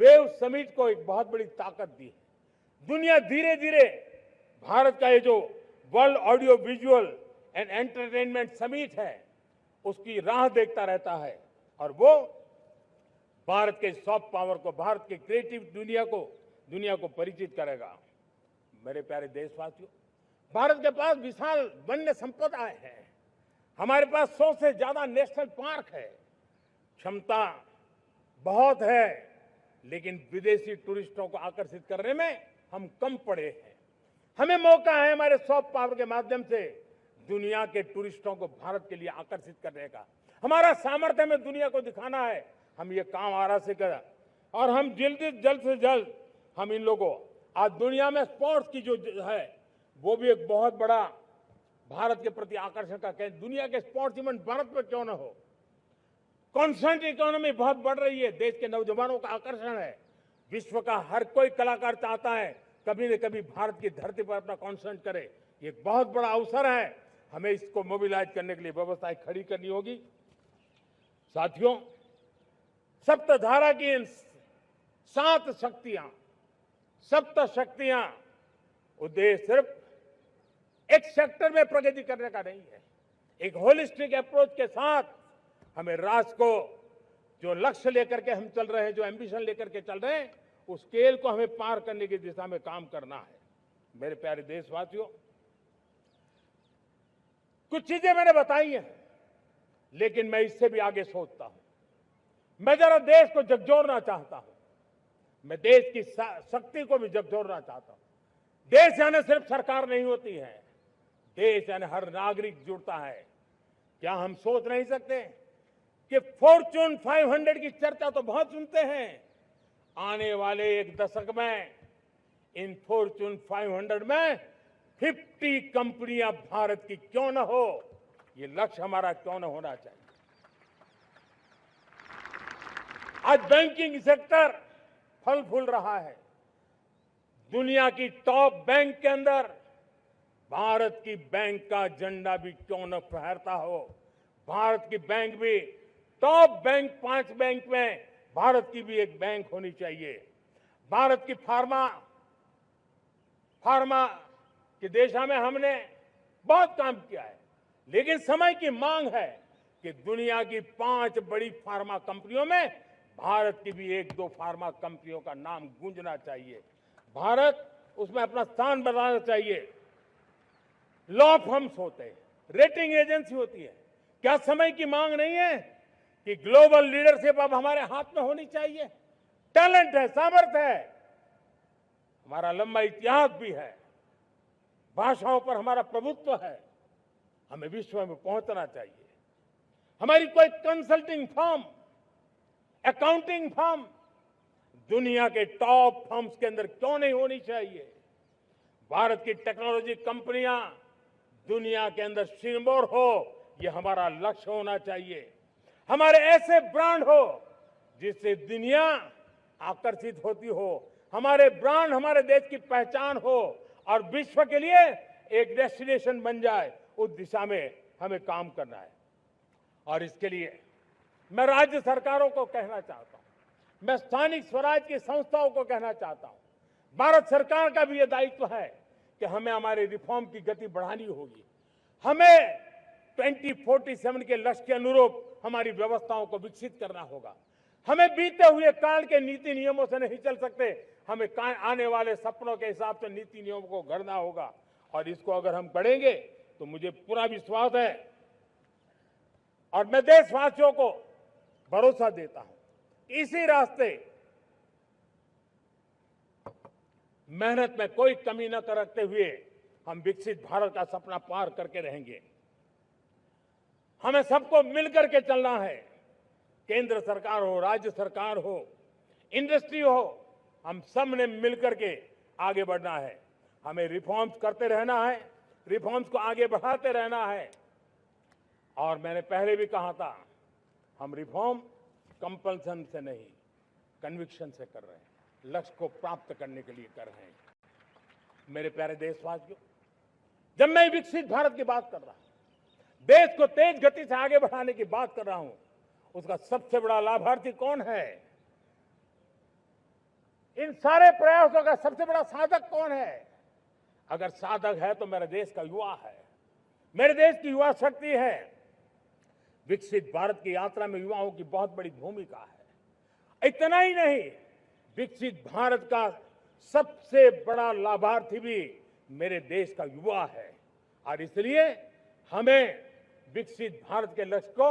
S2: वेव समिट को एक बहुत बड़ी ताकत दी है। दुनिया धीरे धीरे भारत का ये जो world audio visual and entertainment summit है, उसकी राह देखता रहता है और वो भारत के सॉफ्ट पावर को, भारत के क्रिएटिव दुनिया को परिचित करेगा। मेरे प्यारे देशवासियों, भारत के पास विशाल वन्य संपदा है। हमारे पास 100 से ज्यादा नेशनल पार्क है। क्षमता बहुत है, लेकिन विदेशी टूरिस्टों को आकर्षित करने में हम कम पड़े हैं। हमें मौका है हमारे सॉफ्ट पावर के माध्यम से दुनिया के टूरिस्टों को भारत के लिए आकर्षित करने का। हमारा सामर्थ्य हमें दुनिया को दिखाना है। हम ये काम आरा से करें और हम जल्द से जल्द हम इन लोगों आज दुनिया में स्पोर्ट्स की जो है वो भी एक बहुत बड़ा भारत के प्रति आकर्षण का केंद्र। दुनिया के स्पोर्ट्स इवेंट भारत में क्यों न हो। कॉन्स्टेंट इकोनॉमी बहुत बढ़ रही है। देश के नौजवानों का आकर्षण है। विश्व का हर कोई कलाकार चाहता है कभी न कभी भारत की धरती पर अपना कॉन्सर्ट करे। ये एक बहुत बड़ा अवसर है। हमें इसको मोबिलाइज करने के लिए व्यवस्थाएं खड़ी करनी होगी। साथियों, सप्तधारा की इन 7 शक्तियां, सप्त शक्तियां उद्देश्य सिर्फ एक सेक्टर में प्रगति करने का नहीं है। एक होलिस्टिक अप्रोच के साथ हमें राष्ट्र को जो लक्ष्य लेकर के हम चल रहे हैं, जो एम्बिशन लेकर के चल रहे हैं, उस स्केल को हमें पार करने की दिशा में काम करना है। मेरे प्यारे देशवासियों, कुछ चीजें मैंने बताई हैं, लेकिन मैं इससे भी आगे सोचता हूं। मैं जरा देश को झकझोरना चाहता हूं। मैं देश की शक्ति को भी झकझोरना चाहता हूं। देश यानी सिर्फ सरकार नहीं होती है। देश यानी हर नागरिक जुड़ता है। क्या हम सोच नहीं सकते कि फॉर्च्यून 500 की चर्चा तो बहुत सुनते हैं। आने वाले एक दशक में इन फॉर्च्यून 500 में 50 कंपनियां भारत की क्यों न हो, ये लक्ष्य हमारा क्यों न होना चाहिए। आज बैंकिंग सेक्टर फल फूल रहा है। दुनिया की टॉप बैंक के अंदर भारत की बैंक का झंडा भी क्यों न फहरता हो। भारत की बैंक भी टॉप बैंक 5 बैंक में भारत की भी एक बैंक होनी चाहिए। भारत की फार्मा की दिशा में हमने बहुत काम किया है, लेकिन समय की मांग है कि दुनिया की 5 बड़ी फार्मा कंपनियों में भारत की भी 1-2 फार्मा कंपनियों का नाम गूंजना चाहिए। भारत उसमें अपना स्थान बनाना चाहिए। लॉ फर्म्स होते हैं, रेटिंग एजेंसी होती है। क्या समय की मांग नहीं है कि ग्लोबल लीडरशिप अब हमारे हाथ में होनी चाहिए। टैलेंट है, सामर्थ्य है, हमारा लंबा इतिहास भी है, भाषाओं पर हमारा प्रभुत्व है। हमें विश्व में पहुंचना चाहिए। हमारी कोई कंसल्टिंग फर्म, अकाउंटिंग फर्म दुनिया के टॉप फर्म्स के अंदर क्यों नहीं होनी चाहिए। भारत की टेक्नोलॉजी कंपनियां दुनिया के अंदर सिरमौर हो, यह हमारा लक्ष्य होना चाहिए। हमारे ऐसे ब्रांड हो जिससे दुनिया आकर्षित होती हो। हमारे ब्रांड हमारे देश की पहचान हो और विश्व के लिए एक डेस्टिनेशन बन जाए। उस दिशा में हमें काम करना है। और इसके लिए मैं राज्य सरकारों को कहना चाहता हूं, मैं स्थानिक स्वराज की संस्थाओं को कहना चाहता हूं, भारत सरकार का भी यह दायित्व है कि हमें हमारे रिफॉर्म की गति बढ़ानी होगी। हमें 2047 के लक्ष्य के अनुरूप हमारी व्यवस्थाओं को विकसित करना होगा। हमें बीते हुए काल के नीति नियमों से नहीं चल सकते। हमें आने वाले सपनों के हिसाब से नीति नियमों को गढ़ना होगा। और इसको अगर हम गढ़ेंगे तो मुझे पूरा विश्वास है और मैं देशवासियों को भरोसा देता हूं, इसी रास्ते मेहनत में कोई कमी न करते हुए हम विकसित भारत का सपना पार करके रहेंगे। हमें सबको मिलकर के चलना है। केंद्र सरकार हो, राज्य सरकार हो, इंडस्ट्री हो, हम सब ने मिलकर के आगे बढ़ना है। हमें रिफॉर्म्स करते रहना है, रिफॉर्म्स को आगे बढ़ाते रहना है। और मैंने पहले भी कहा था, हम रिफॉर्म कंपल्सन से नहीं, कन्विक्शन से कर रहे हैं। लक्ष्य को प्राप्त करने के लिए कर रहे हैं। मेरे प्यारे देशवासियों, जब मैं विकसित भारत की बात कर रहा हूं, देश को तेज गति से आगे बढ़ाने की बात कर रहा हूं, उसका सबसे बड़ा लाभार्थी कौन है? इन सारे प्रयासों का सबसे बड़ा साधक कौन है? अगर साधक है तो मेरे देश का युवा है, मेरे देश की युवा शक्ति है। विकसित भारत की यात्रा में युवाओं की बहुत बड़ी भूमिका है। इतना ही नहीं, विकसित भारत का सबसे बड़ा लाभार्थी भी मेरे देश का युवा है और इसलिए हमें विकसित भारत के लक्ष्य को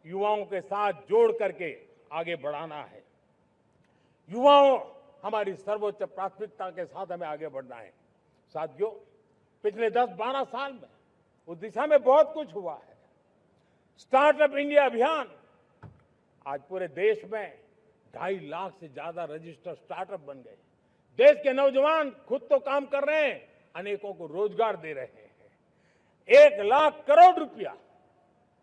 S2: युवाओं के साथ जोड़ करके आगे बढ़ाना है। युवाओं हमारी सर्वोच्च प्राथमिकता के साथ हमें आगे बढ़ना है। साथियों, पिछले 10-12 साल में उस दिशा में बहुत कुछ हुआ है। स्टार्टअप इंडिया अभियान, आज पूरे देश में 2.5 लाख से ज्यादा रजिस्टर्ड स्टार्टअप बन गए। देश के नौजवान खुद तो काम कर रहे हैं, अनेकों को रोजगार दे रहे हैं। 1 लाख करोड़ रुपया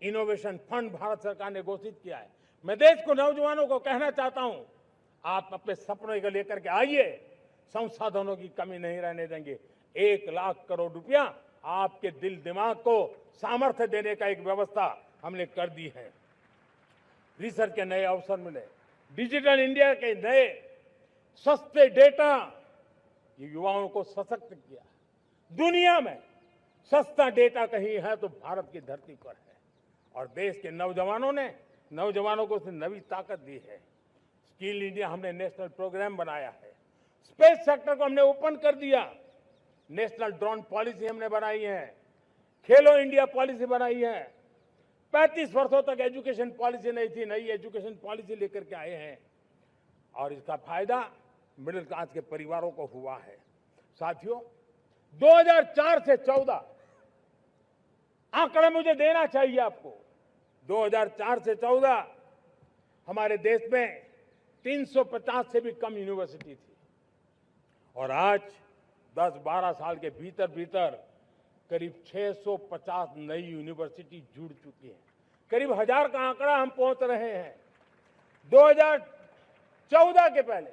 S2: इनोवेशन फंड भारत सरकार ने घोषित किया है। मैं देश को, नौजवानों को कहना चाहता हूं, आप अपने सपनों को लेकर के आइए, संसाधनों की कमी नहीं रहने देंगे। 1 लाख करोड़ रुपया आपके दिल दिमाग को सामर्थ्य देने का एक व्यवस्था हमने कर दी है। रिसर्च के नए अवसर मिले, डिजिटल इंडिया के नए सस्ते डेटा, ये युवाओं को सशक्त किया। दुनिया में सस्ता डेटा कहीं है तो भारत की धरती पर है और देश के नौजवानों को नई ताकत दी है। स्किल इंडिया हमने नेशनल प्रोग्राम बनाया है। स्पेस सेक्टर को हमने ओपन कर दिया। नेशनल ड्रोन पॉलिसी हमने बनाई है। खेलो इंडिया पॉलिसी बनाई है। 35 वर्षों तक एजुकेशन पॉलिसी नहीं थी, नई एजुकेशन पॉलिसी लेकर के आए हैं और इसका फायदा मिडिल क्लास के परिवारों को हुआ है। साथियों, 2004 से 14 आंकड़ा मुझे देना चाहिए आपको। 2004 से 14 हमारे देश में 350 से भी कम यूनिवर्सिटी थी और आज 10-12 साल के भीतर भीतर करीब 650 नई यूनिवर्सिटी जुड़ चुकी है। करीब 1000 का आंकड़ा हम पहुंच रहे हैं। 2014 के पहले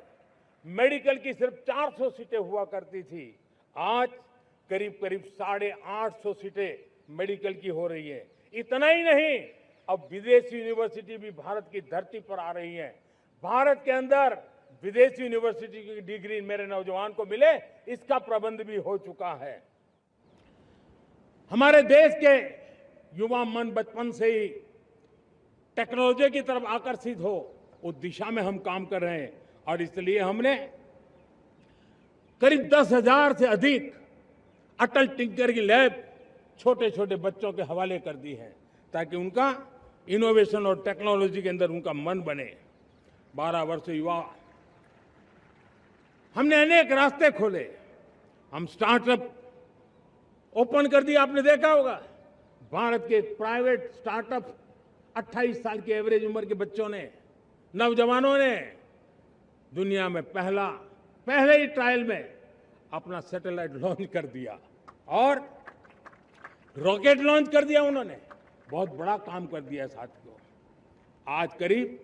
S2: मेडिकल की सिर्फ 400 सीटें हुआ करती थी, आज करीब 850 सीटें मेडिकल की हो रही है। इतना ही नहीं, अब विदेशी यूनिवर्सिटी भी भारत की धरती पर आ रही है। भारत के अंदर विदेशी यूनिवर्सिटी की डिग्री मेरे नौजवान को मिले, इसका प्रबंध भी हो चुका है। हमारे देश के युवा मन बचपन से ही टेक्नोलॉजी की तरफ आकर्षित हो, उस दिशा में हम काम कर रहे हैं और इसलिए हमने करीब 10,000 से अधिक अटल टिंकर की लैब छोटे छोटे बच्चों के हवाले कर दी है ताकि उनका इनोवेशन और टेक्नोलॉजी के अंदर उनका मन बने। 12 वर्ष युवा, हमने अनेक रास्ते खोले। हम स्टार्टअप ओपन कर दिया। आपने देखा होगा भारत के प्राइवेट स्टार्टअप 28 साल की एवरेज उम्र के बच्चों ने, नौजवानों ने दुनिया में पहले ही ट्रायल में अपना सैटेलाइट लॉन्च कर दिया और रॉकेट लॉन्च कर दिया। उन्होंने बहुत बड़ा काम कर दिया साथियों। आज करीब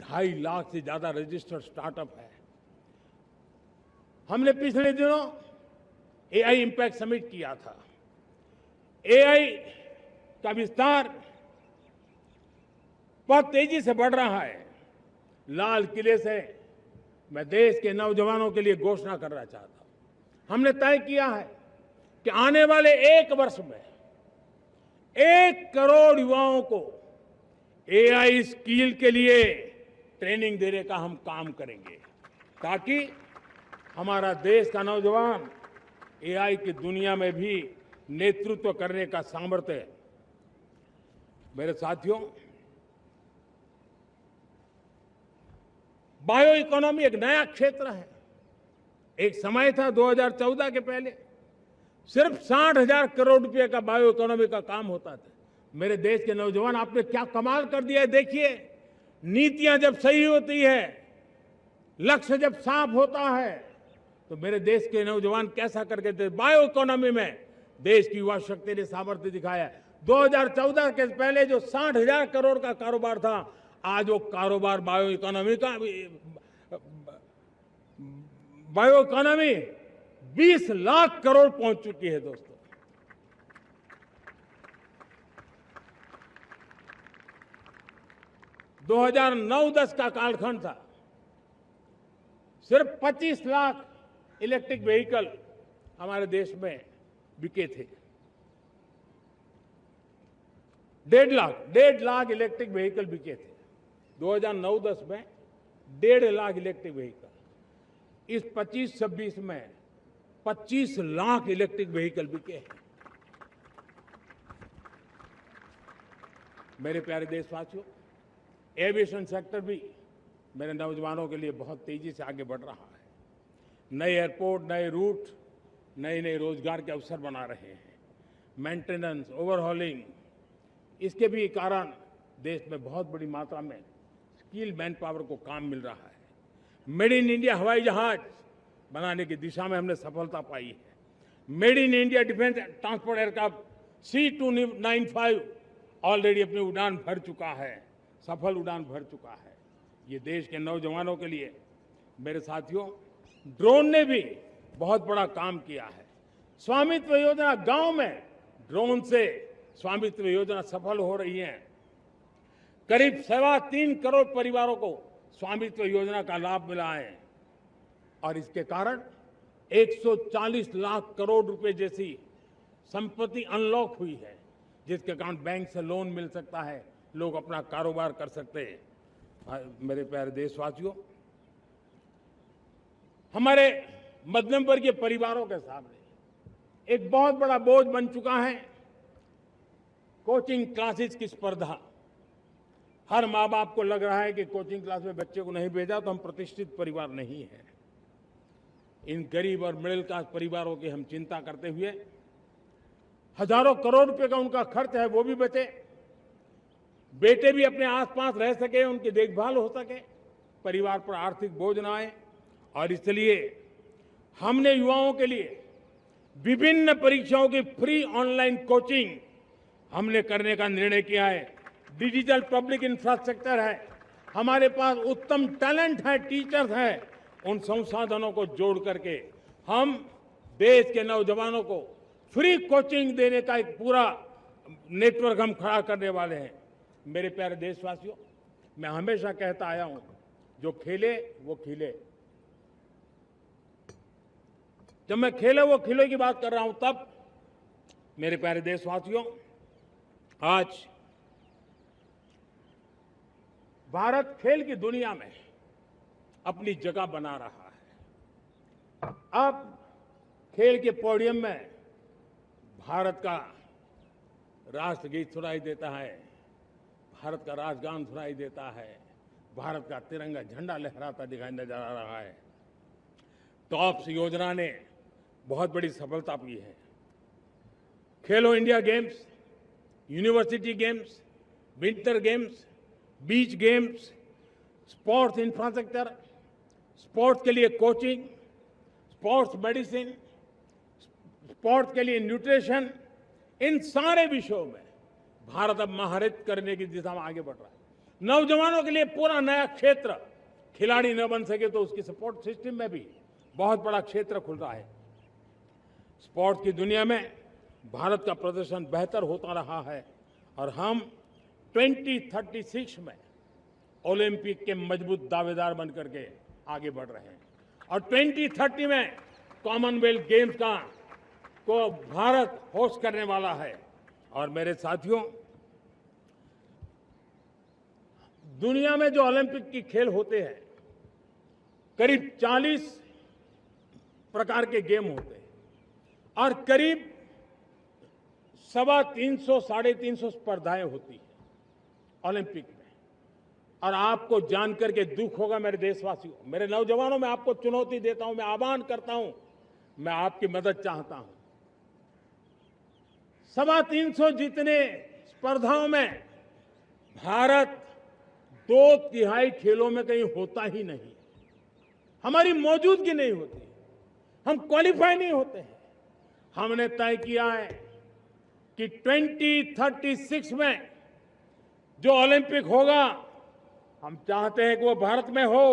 S2: 2.5 लाख से ज्यादा रजिस्टर्ड स्टार्टअप है। हमने पिछले दिनों एआई इंपैक्ट समिट किया था। एआई का विस्तार बहुत तेजी से बढ़ रहा है। लाल किले से मैं देश के नौजवानों के लिए घोषणा करना चाहता हूं। हमने तय किया है कि आने वाले 1 वर्ष में 1 करोड़ युवाओं को एआई स्किल के लिए ट्रेनिंग देने का हम काम करेंगे ताकि हमारा देश का नौजवान एआई की दुनिया में भी नेतृत्व करने का सामर्थ्य। मेरे साथियों, बायो इकोनॉमी एक नया क्षेत्र है। एक समय था 2014 के पहले सिर्फ 60,000 करोड़ रुपए का बायो इकोनॉमी का काम होता था। मेरे देश के नौजवान, आपने क्या कमाल कर दिया है। देखिए, नीतियां जब सही होती है, लक्ष्य जब साफ होता है, तो मेरे देश के नौजवान कैसा करके बायो इकोनॉमी में देश की युवा शक्ति ने सामर्थ्य दिखाया। 2014 के पहले जो 60,000 करोड़ का कारोबार था, आज वो कारोबार बायो इकोनॉमी 20 लाख करोड़ पहुंच चुकी है। दोस्तों, दो 2009-10 का कालखंड था, सिर्फ 25 लाख इलेक्ट्रिक व्हीकल हमारे देश में बिके थे। 1.5 लाख इलेक्ट्रिक व्हीकल बिके थे 2009-10 में। 1.5 लाख इलेक्ट्रिक व्हीकल। इस 25-26 में 25 लाख इलेक्ट्रिक व्हीकल बिके हैं। मेरे प्यारे देशवासियों, एविएशन सेक्टर भी मेरे नौजवानों के लिए बहुत तेजी से आगे बढ़ रहा है। नए एयरपोर्ट, नए रूट, नए नए रोजगार के अवसर बना रहे हैं। मेंटेनेंस, ओवरहॉलिंग, इसके भी कारण देश में बहुत बड़ी मात्रा में स्किल मैन पावर को काम मिल रहा है। मेड इन इंडिया हवाई जहाज बनाने की दिशा में हमने सफलता पाई है। Made in India defence transport aircraft C295 already अपनी उड़ान भर चुका है, सफल उड़ान भर चुका है। ये देश के नौजवानों के लिए, मेरे साथियों, ड्रोन ने भी बहुत बड़ा काम किया है। स्वामित्व योजना, गांव में ड्रोन से स्वामित्व योजना सफल हो रही है। करीब 3.25 करोड़ परिवारों को स्वामित्व योजना का लाभ मिला है और इसके कारण 140 लाख करोड़ रुपए जैसी संपत्ति अनलॉक हुई है, जिसके कारण बैंक से लोन मिल सकता है, लोग अपना कारोबार कर सकते हैं। मेरे प्यारे देशवासियों, हमारे मध्यम वर्गीय परिवारों के सामने एक बहुत बड़ा बोझ बन चुका है कोचिंग क्लासेस की स्पर्धा। हर माँ बाप को लग रहा है कि कोचिंग क्लास में बच्चे को नहीं भेजा तो हम प्रतिष्ठित परिवार नहीं है। इन गरीब और मिडिल क्लास परिवारों की हम चिंता करते हुए हजारों करोड़ रुपए का उनका खर्च है वो भी बचे, बेटे भी अपने आसपास रह सके, उनकी देखभाल हो सके, परिवार पर आर्थिक बोझ ना आए। और इसलिए हमने युवाओं के लिए विभिन्न परीक्षाओं की फ्री ऑनलाइन कोचिंग हमने करने का निर्णय किया है। डिजिटल पब्लिक इंफ्रास्ट्रक्चर है, हमारे पास उत्तम टैलेंट है, टीचर्स हैं, उन संसाधनों को जोड़ करके हम देश के नौजवानों को फ्री कोचिंग देने का एक पूरा नेटवर्क हम खड़ा करने वाले हैं। मेरे प्यारे देशवासियों, मैं हमेशा कहता आया हूं, जो खेले वो खिले। जब मैं खेले वो खिले की बात कर रहा हूं, तब मेरे प्यारे देशवासियों, आज भारत खेल की दुनिया में अपनी जगह बना रहा है। अब खेल के पोडियम में भारत का राष्ट्रगीत सुनाई देता है, भारत का राष्ट्रगान सुनाई देता है, भारत का तिरंगा झंडा लहराता दिखाई नजर आ रहा है। टॉप्स योजना ने बहुत बड़ी सफलता पाई है। खेलो India games, university games, winter games, beach games, sports infrastructure, sports के लिए कोचिंग, स्पोर्ट्स मेडिसिन, स्पोर्ट्स के लिए न्यूट्रिशन, इन सारे विषयों में भारत अब महारत करने की दिशा में आगे बढ़ रहा है। नौजवानों के लिए पूरा नया क्षेत्र, खिलाड़ी न बन सके तो उसकी सपोर्ट सिस्टम में भी बहुत बड़ा क्षेत्र खुल रहा है। स्पोर्ट्स की दुनिया में भारत का प्रदर्शन बेहतर होता रहा है और हम 2036 में ओलंपिक के मजबूत दावेदार बनकर के आगे बढ़ रहे हैं और 2030 में कॉमनवेल्थ गेम्स को भारत होस्ट करने वाला है। और मेरे साथियों, दुनिया में जो ओलंपिक की खेल होते हैं, करीब 40 प्रकार के गेम होते हैं और करीब 350 साढ़े 350 स्पर्धाएं होती हैं ओलंपिक में। और आपको जानकर के दुख होगा मेरे देशवासियों, मेरे नौजवानों, मैं आपको चुनौती देता हूं, मैं आह्वान करता हूं, मैं आपकी मदद चाहता हूं। 350 जितने स्पर्धाओं में भारत 2/3 खेलों में कहीं होता ही नहीं, हमारी मौजूदगी नहीं होती, हम क्वालिफाई नहीं होते हैं। हमने तय किया है कि 2036 में जो ओलंपिक होगा, हम चाहते हैं कि वो भारत में हो,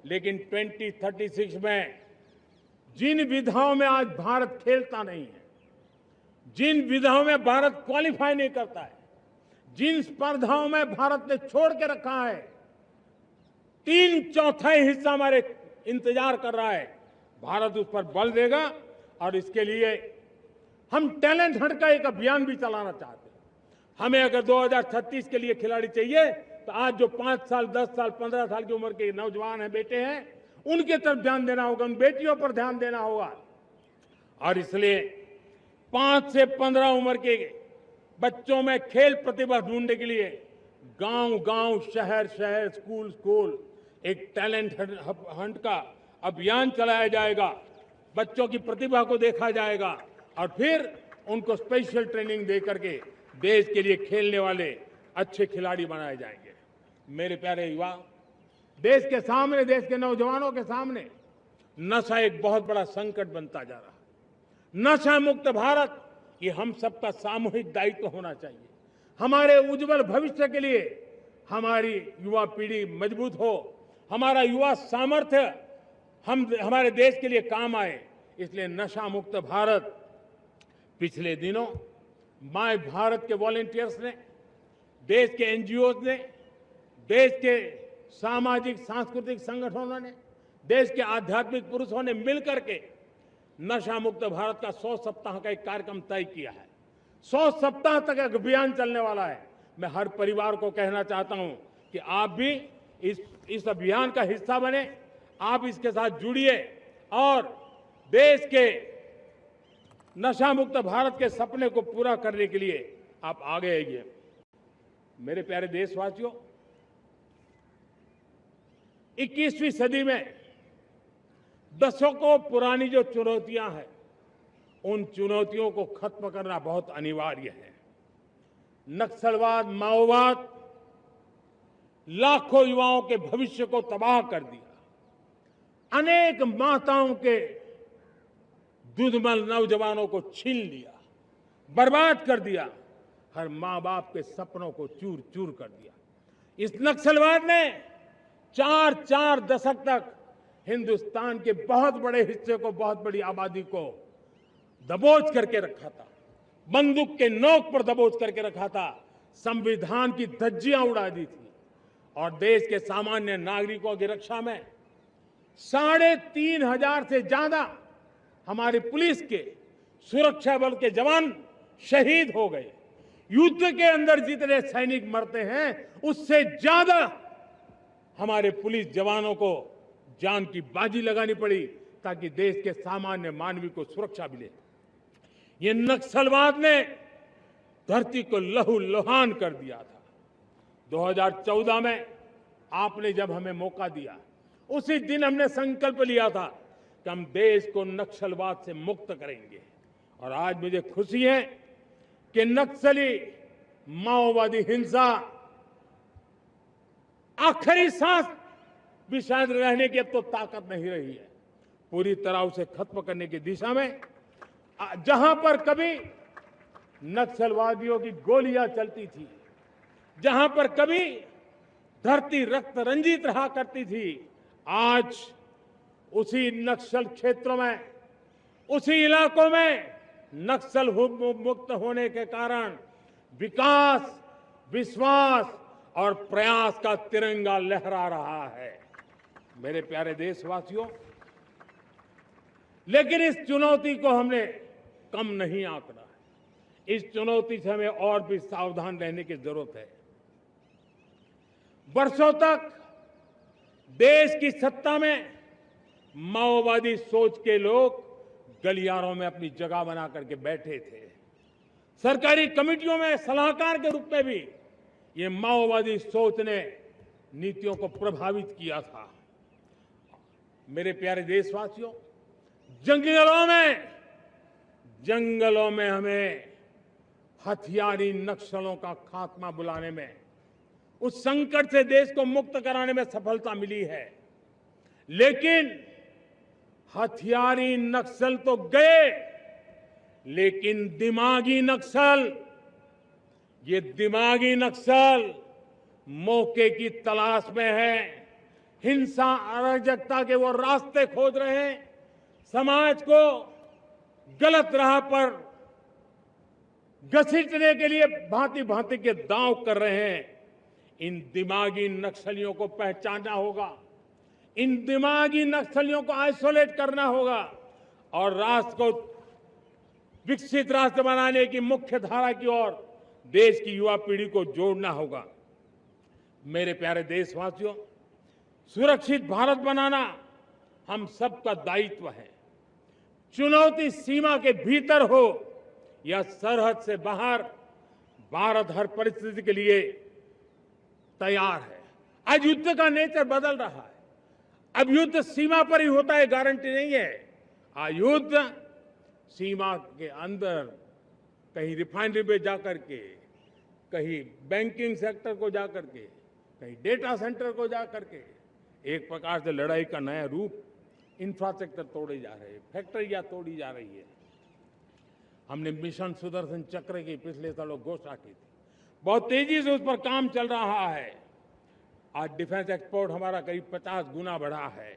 S2: लेकिन 2036 में जिन विधाओं में आज भारत खेलता नहीं है, जिन विधाओं में भारत क्वालिफाई नहीं करता है, जिन स्पर्धाओं में भारत ने छोड़ के रखा है, 3/4 हिस्सा हमारे इंतजार कर रहा है। भारत उस पर बल देगा और इसके लिए हम टैलेंट हंट का एक अभियान भी चलाना चाहते हैं। हमें अगर 2036 के लिए खिलाड़ी चाहिए तो आज जो 5 साल, 10 साल, 15 साल की उम्र के नौजवान हैं, बेटे हैं, उनके तरफ ध्यान देना होगा, उन बेटियों पर ध्यान देना होगा। और इसलिए 5 से 15 उम्र के बच्चों में खेल प्रतिभा ढूंढने के लिए गांव-गांव, शहर-शहर, स्कूल-स्कूल एक टैलेंट हंट का अभियान चलाया जाएगा। बच्चों की प्रतिभा को देखा जाएगा और फिर उनको स्पेशल ट्रेनिंग दे करके देश के लिए खेलने वाले अच्छे खिलाड़ी बनाए जाएंगे। मेरे प्यारे युवा, देश के सामने, देश के नौजवानों के सामने नशा एक बहुत बड़ा संकट बनता जा रहा है। नशा मुक्त भारत ये हम सबका सामूहिक दायित्व होना चाहिए। हमारे उज्जवल भविष्य के लिए हमारी युवा पीढ़ी मजबूत हो, हमारा युवा सामर्थ्य हमारे देश के लिए काम आए, इसलिए नशा मुक्त भारत। पिछले दिनों माय भारत के वॉलंटियर्स ने, देश के एनजीओ ने, देश के सामाजिक सांस्कृतिक संगठनों ने, देश के आध्यात्मिक पुरुषों ने मिलकर के नशा मुक्त भारत का 100 सप्ताह का एक कार्यक्रम तय किया है। 100 सप्ताह तक एक अभियान चलने वाला है। मैं हर परिवार को कहना चाहता हूं कि आप भी इस अभियान का हिस्सा बने, आप इसके साथ जुड़िए और देश के नशा मुक्त भारत के सपने को पूरा करने के लिए आप आगे आइए। मेरे प्यारे देशवासियों, 21वीं सदी में दशकों पुरानी जो चुनौतियां हैं, उन चुनौतियों को खत्म करना बहुत अनिवार्य है। नक्सलवाद, माओवाद लाखों युवाओं के भविष्य को तबाह कर दिया। अनेक माताओं के दुधमल नौजवानों को छीन लिया, बर्बाद कर दिया, हर मां बाप के सपनों को चूर चूर कर दिया। इस नक्सलवाद ने 4 दशक तक हिंदुस्तान के बहुत बड़े हिस्से को, बहुत बड़ी आबादी को दबोच करके रखा था, बंदूक के नोक पर दबोच करके रखा था, संविधान की धज्जियां उड़ा दी थी और देश के सामान्य नागरिकों की रक्षा में 3,500 से ज्यादा हमारी पुलिस के, सुरक्षा बल के जवान शहीद हो गए। युद्ध के अंदर जितने सैनिक मरते हैं, उससे ज्यादा हमारे पुलिस जवानों को जान की बाजी लगानी पड़ी ताकि देश के सामान्य मानवी को सुरक्षा मिले। ये नक्सलवाद ने धरती को लहूलुहान कर दिया था। 2014 में आपने जब हमें मौका दिया, उसी दिन हमने संकल्प लिया था कि हम देश को नक्सलवाद से मुक्त करेंगे। और आज मुझे खुशी है कि नक्सली माओवादी हिंसा आखिरी सांस भी शायद रहने की अब तो ताकत नहीं रही है। पूरी तरह उसे खत्म करने की दिशा में जहां पर कभी नक्सलवादियों की गोलियां चलती थी, जहां पर कभी धरती रक्त रंजित रहा करती थी, आज उसी नक्सल क्षेत्रों में, उसी इलाकों में नक्सल मुक्त होने के कारण विकास, विश्वास और प्रयास का तिरंगा लहरा रहा है। मेरे प्यारे देशवासियों, लेकिन इस चुनौती को हमने कम नहीं आंकना है। इस चुनौती से हमें और भी सावधान रहने की जरूरत है। वर्षों तक देश की सत्ता में माओवादी सोच के लोग गलियारों में अपनी जगह बना करके बैठे थे। सरकारी कमेटियों में सलाहकार के रूप में भी ये माओवादी सोच ने नीतियों को प्रभावित किया था। मेरे प्यारे देशवासियों, जंगलों में हमें हथियारी नक्सलों का खात्मा बुलाने में, उस संकट से देश को मुक्त कराने में सफलता मिली है। लेकिन हथियारी नक्सल तो गए, लेकिन दिमागी नक्सल, ये दिमागी नक्सल मौके की तलाश में है। हिंसा, अराजकता के वो रास्ते खोज रहे हैं, समाज को गलत राह पर घसीटने के लिए भांति भांति के दांव कर रहे हैं। इन दिमागी नक्सलियों को पहचानना होगा, इन दिमागी नक्सलियों को आइसोलेट करना होगा और राष्ट्र को विकसित राष्ट्र बनाने की मुख्य धारा की ओर देश की युवा पीढ़ी को जोड़ना होगा। मेरे प्यारे देशवासियों, सुरक्षित भारत बनाना हम सबका दायित्व है। चुनौती सीमा के भीतर हो या सरहद से बाहर, भारत हर परिस्थिति के लिए तैयार है। आज युद्ध का नेचर बदल रहा है। अब युद्ध सीमा पर ही होता है, गारंटी नहीं है। आज युद्ध सीमा के अंदर, कहीं रिफाइनरी पे जाकर के, कहीं बैंकिंग सेक्टर को जाकर के, कहीं डेटा सेंटर को जाकर के, एक प्रकार से लड़ाई का नया रूप, इंफ्रास्ट्रक्चर तोड़े जा रहे हैं, फैक्ट्रियां तोड़ी जा रही है। हमने मिशन सुदर्शन चक्र की पिछले सालों घोषणा की थी, बहुत तेजी से उस पर काम चल रहा है। आज डिफेंस एक्सपोर्ट हमारा करीब 50 गुना बढ़ा है।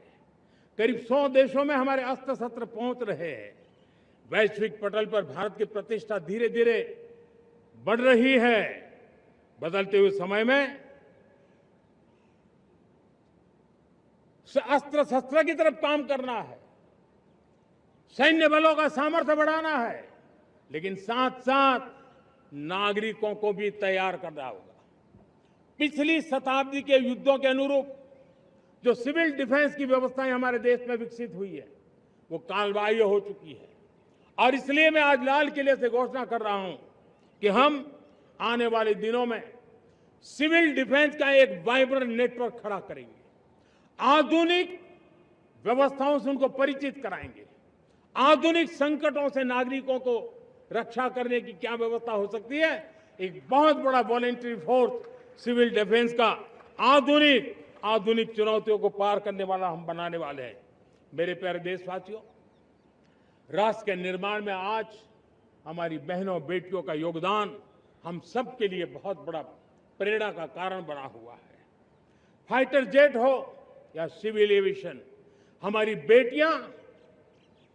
S2: करीब 100 देशों में हमारे अस्त्र शस्त्र पहुंच रहे हैं। वैश्विक पटल पर भारत की प्रतिष्ठा धीरे धीरे बढ़ रही है। बदलते हुए समय में अस्त्र शस्त्र की तरफ काम करना है, सैन्य बलों का सामर्थ्य बढ़ाना है, लेकिन साथ साथ नागरिकों को भी तैयार करना होगा। पिछली शताब्दी के युद्धों के अनुरूप जो सिविल डिफेंस की व्यवस्थाएं हमारे देश में विकसित हुई है, वो कालबाह्य हो चुकी है। और इसलिए मैं आज लाल किले से घोषणा कर रहा हूं कि हम आने वाले दिनों में सिविल डिफेंस का एक वाइब्रेंट नेटवर्क खड़ा करेंगे। आधुनिक व्यवस्थाओं से उनको परिचित कराएंगे। आधुनिक संकटों से नागरिकों को रक्षा करने की क्या व्यवस्था हो सकती है, एक बहुत बड़ा वॉलेंटरी फोर्स सिविल डिफेंस का आधुनिक चुनौतियों को पार करने वाला हम बनाने वाले हैं। मेरे प्यारे देशवासियों, राष्ट्र के निर्माण में आज हमारी बहनों बेटियों का योगदान हम सब के लिए बहुत बड़ा प्रेरणा का कारण बना हुआ है। फाइटर जेट हो या सिविल एविएशन, हमारी बेटियां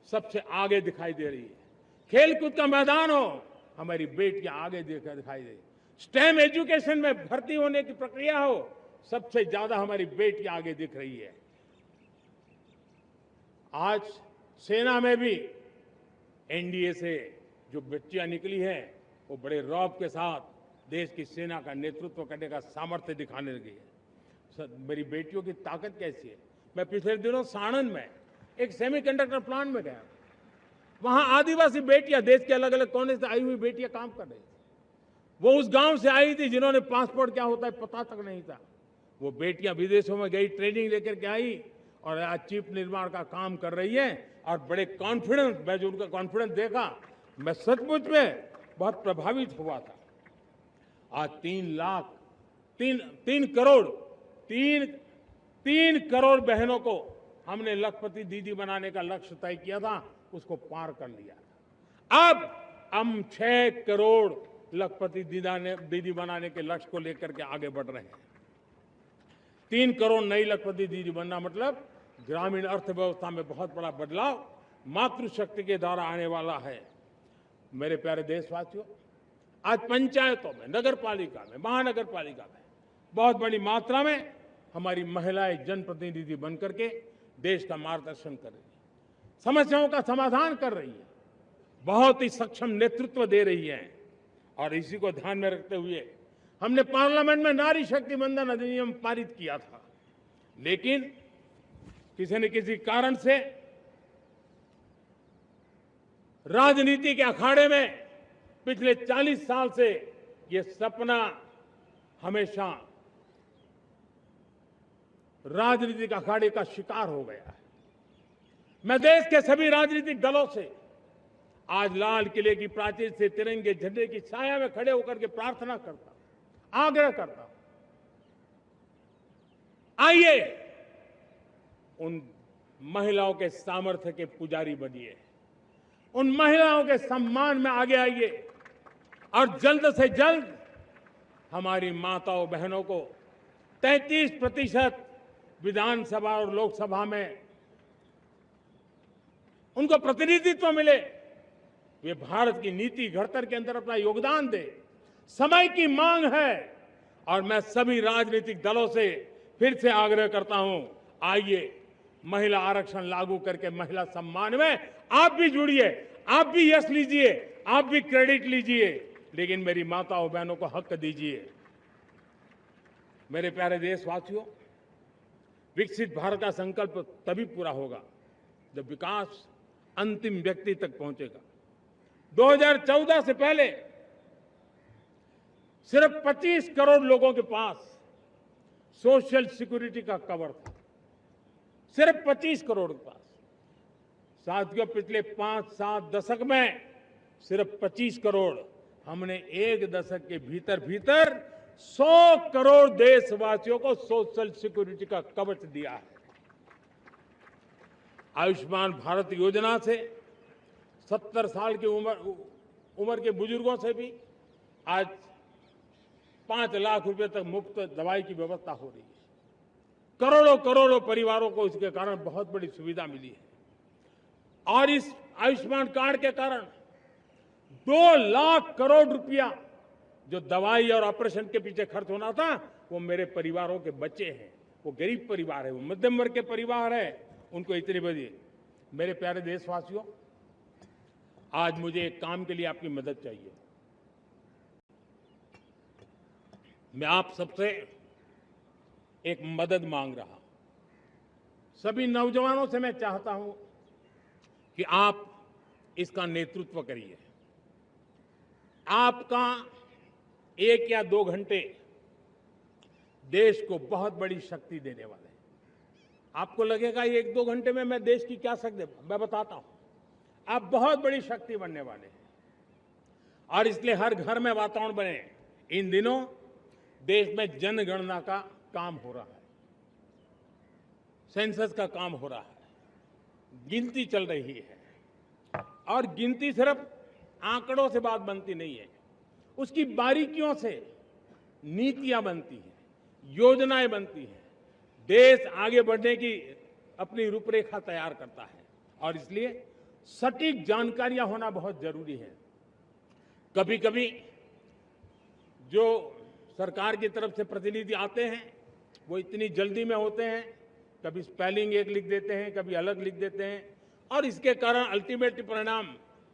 S2: सबसे आगे दिखाई दे रही है। खेलकूद का मैदान हो, हमारी बेटियां आगे दिखाई दे रही है। स्टेम एजुकेशन में भर्ती होने की प्रक्रिया हो, सबसे ज्यादा हमारी बेटियां आगे दिख रही है। आज सेना में भी एनडीए से जो बच्चियां निकली हैं, वो बड़े रौब के साथ देश की सेना का नेतृत्व करने का सामर्थ्य दिखाने लगी है। मेरी बेटियों की ताकत कैसी है। मैं पिछले दिनों साणंद में एक सेमीकंडक्टर प्लांट में गया। वहां आदिवासी बेटियां, देश के अलग अलग कोने से आई हुई बेटियां काम कर रही थी। वो उस गांव से आई थी जिन्होंने पासपोर्ट क्या होता है पता तक नहीं था। वो बेटियां विदेशों में गई, ट्रेनिंग लेकर के आई और आज चिप निर्माण का काम कर रही है। और बड़े कॉन्फिडेंस, मैं जो उनका कॉन्फिडेंस देखा, मैं सचमुच में बहुत प्रभावित हुआ था। आज 3 करोड़ बहनों को हमने लखपति दीदी बनाने का लक्ष्य तय किया था, उसको पार कर लिया था। अब हम 6 करोड़ लखपति दीदी बनाने के लक्ष्य को लेकर के आगे बढ़ रहे हैं। 3 करोड़ नई लखपति दीदी बनना मतलब ग्रामीण अर्थव्यवस्था में बहुत बड़ा बदलाव मातृशक्ति के द्वारा आने वाला है। मेरे प्यारे देशवासियों, आज पंचायतों में, नगर पालिका में, महानगर पालिका में बहुत बड़ी मात्रा में हमारी महिलाएं जनप्रतिनिधि बनकर के देश का मार्गदर्शन कर रही है, समस्याओं का समाधान कर रही है, बहुत ही सक्षम नेतृत्व दे रही है। और इसी को ध्यान में रखते हुए हमने पार्लियामेंट में नारी शक्ति वंदन अधिनियम पारित किया था। लेकिन किसी न किसी कारण से राजनीति के अखाड़े में पिछले 40 साल से ये सपना हमेशा राजनीतिक अखाड़े का शिकार हो गया है। मैं देश के सभी राजनीतिक दलों से आज लाल किले की प्राचीर से तिरंगे झंडे की छाया में खड़े होकर के प्रार्थना करता हूं, आग्रह करता हूं, आइए उन महिलाओं के सामर्थ्य के पुजारी बनिए, उन महिलाओं के सम्मान में आगे आइए और जल्द से जल्द हमारी माताओं बहनों को 33% विधानसभा और लोकसभा में उनको प्रतिनिधित्व मिले। वे भारत की नीति घड़तर के अंदर अपना योगदान दे। समय की मांग है और मैं सभी राजनीतिक दलों से फिर से आग्रह करता हूं, आइए महिला आरक्षण लागू करके महिला सम्मान में आप भी जुड़िए, आप भी यश लीजिए, आप भी क्रेडिट लीजिए, लेकिन मेरी माताओं बहनों को हक दीजिए। मेरे प्यारे देशवासियों, विकसित भारत का संकल्प तभी पूरा होगा जब विकास अंतिम व्यक्ति तक पहुंचेगा। 2014 से पहले सिर्फ 25 करोड़ लोगों के पास सोशल सिक्योरिटी का कवर था, सिर्फ 25 करोड़ के पास। साथियों, पिछले 5-7 दशक में सिर्फ 25 करोड़, हमने एक दशक के भीतर भीतर 100 करोड़ देशवासियों को सोशल सिक्योरिटी का कवच दिया है। आयुष्मान भारत योजना से 70 साल की उम्र के बुजुर्गों से भी आज 5 लाख रुपए तक मुफ्त दवाई की व्यवस्था हो रही है। करोड़ों करोड़ों परिवारों को इसके कारण बहुत बड़ी सुविधा मिली है। और इस आयुष्मान कार्ड के कारण 2 लाख करोड़ रुपया जो दवाई और ऑपरेशन के पीछे खर्च होना था, वो मेरे परिवारों के बच्चे हैं। वो गरीब परिवार है, वो मध्यम वर्ग के परिवार है, उनको इतनी बड़ी। मेरे प्यारे देशवासियों, आज मुझे एक काम के लिए आपकी मदद चाहिए। मैं आप सबसे एक मदद मांग रहा हूं। सभी नौजवानों से मैं चाहता हूं कि आप इसका नेतृत्व करिए। आपका 1 या 2 घंटे देश को बहुत बड़ी शक्ति देने वाले हैं। आपको लगेगा 1-2 घंटे में मैं देश की क्या शक्ति, मैं बताता हूं। आप बहुत बड़ी शक्ति बनने वाले हैं और इसलिए हर घर में वातावरण बने। इन दिनों देश में जनगणना का काम हो रहा है, सेंसस का काम हो रहा है, गिनती चल रही है। और गिनती सिर्फ आंकड़ों से बात बनती नहीं है, उसकी बारीकियों से नीतियां बनती हैं, योजनाएं बनती हैं। देश आगे बढ़ने की अपनी रूपरेखा तैयार करता है और इसलिए सटीक जानकारियां होना बहुत जरूरी है। कभी कभी जो सरकार की तरफ से प्रतिनिधि आते हैं वो इतनी जल्दी में होते हैं, कभी स्पेलिंग एक लिख देते हैं, कभी अलग लिख देते हैं और इसके कारण अल्टीमेट परिणाम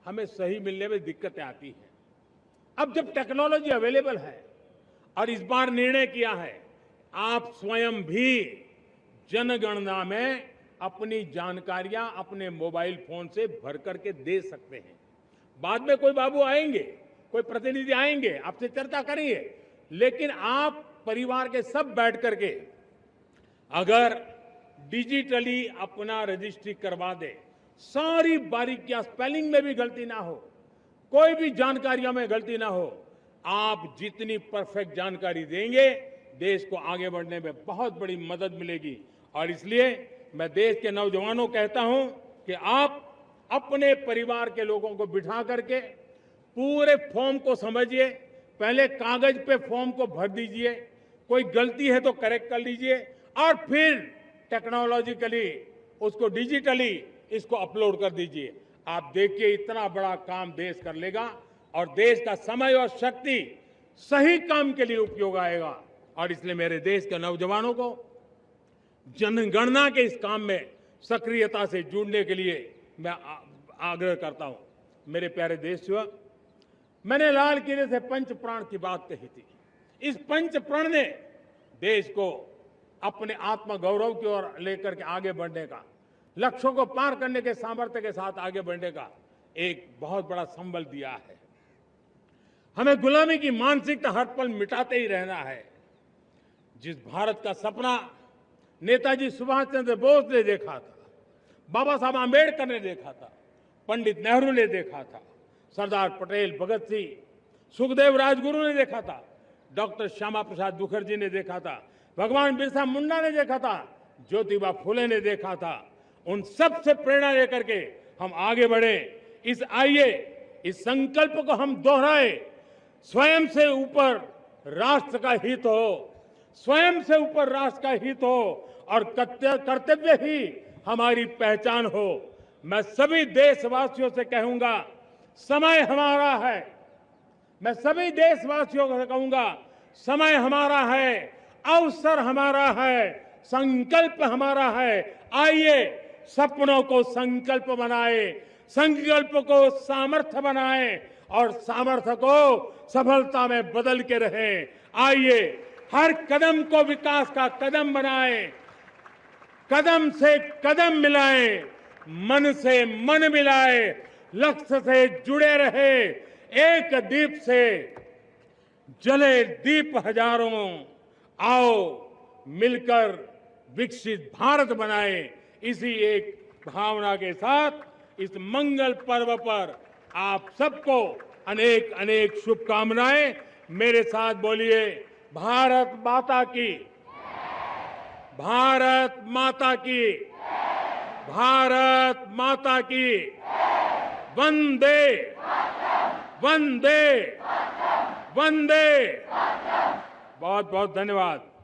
S2: हमें सही मिलने में दिक्कतें आती हैं। अब जब टेक्नोलॉजी अवेलेबल है और इस बार निर्णय किया है, आप स्वयं भी जनगणना में अपनी जानकारियां अपने मोबाइल फोन से भर करके दे सकते हैं। बाद में कोई बाबू आएंगे, कोई प्रतिनिधि आएंगे, आपसे चर्चा करेंगे, लेकिन आप परिवार के सब बैठ करके अगर डिजिटली अपना रजिस्ट्री करवा दे, सारी बारीकियां, स्पेलिंग में भी गलती ना हो, कोई भी जानकारियों में गलती ना हो, आप जितनी परफेक्ट जानकारी देंगे देश को आगे बढ़ने में बहुत बड़ी मदद मिलेगी। और इसलिए मैं देश के नौजवानों को कहता हूं कि आप अपने परिवार के लोगों को बिठा करके पूरे फॉर्म को समझिए। पहले कागज पे फॉर्म को भर दीजिए, कोई गलती है तो करेक्ट कर लीजिए और फिर टेक्नोलॉजिकली उसको डिजिटली इसको अपलोड कर दीजिए। आप देखिए इतना बड़ा काम देश कर लेगा और देश का समय और शक्ति सही काम के लिए उपयोग आएगा। और इसलिए मेरे देश के नौजवानों को जनगणना के इस काम में सक्रियता से जुड़ने के लिए मैं आग्रह करता हूं। मेरे प्यारे देशवासियों, मैंने लाल किले से पंच प्राण की बात कही थी। इस पंच प्राण ने देश को अपने आत्मगौरव की ओर लेकर के आगे बढ़ने का, लक्ष्यों को पार करने के सामर्थ्य के साथ आगे बढ़ने का एक बहुत बड़ा संबल दिया है। हमें गुलामी की मानसिकता हर पल मिटाते ही रहना है। जिस भारत का सपना नेताजी सुभाष चंद्र बोस ने देखा था, बाबा साहब आंबेडकर ने देखा था, पंडित नेहरू ने देखा था, सरदार पटेल, भगत सिंह, सुखदेव राजगुरु ने देखा था, डॉक्टर श्यामा प्रसाद मुखर्जी ने देखा था, भगवान बिरसा मुंडा ने देखा था, ज्योतिबा फुले ने देखा था, उन सब से प्रेरणा लेकर के हम आगे बढ़े। आइए इस संकल्प को हम दोहराए, स्वयं से ऊपर राष्ट्र का हित हो, स्वयं से ऊपर राष्ट्र का हित हो और कर्तव्य ही हमारी पहचान हो। मैं सभी देशवासियों से कहूंगा, समय हमारा है। मैं सभी देशवासियों को कहूंगा, समय हमारा है, अवसर हमारा है, संकल्प हमारा है। आइए सपनों को संकल्प बनाए, संकल्प को सामर्थ्य बनाए और सामर्थ्य को सफलता में बदल के रहें। आइए हर कदम को विकास का कदम बनाएं, कदम से कदम मिलाएं, मन से मन मिलाए, लक्ष्य से जुड़े रहे, एक दीप से जले दीप हजारों। आओ मिलकर विकसित भारत बनाए। इसी एक भावना के साथ इस मंगल पर्व पर आप सबको अनेक अनेक शुभकामनाएं। मेरे साथ बोलिए, भारत माता की, भारत माता की, भारत माता की, वंदे वंदे वंदे। बहुत बहुत धन्यवाद।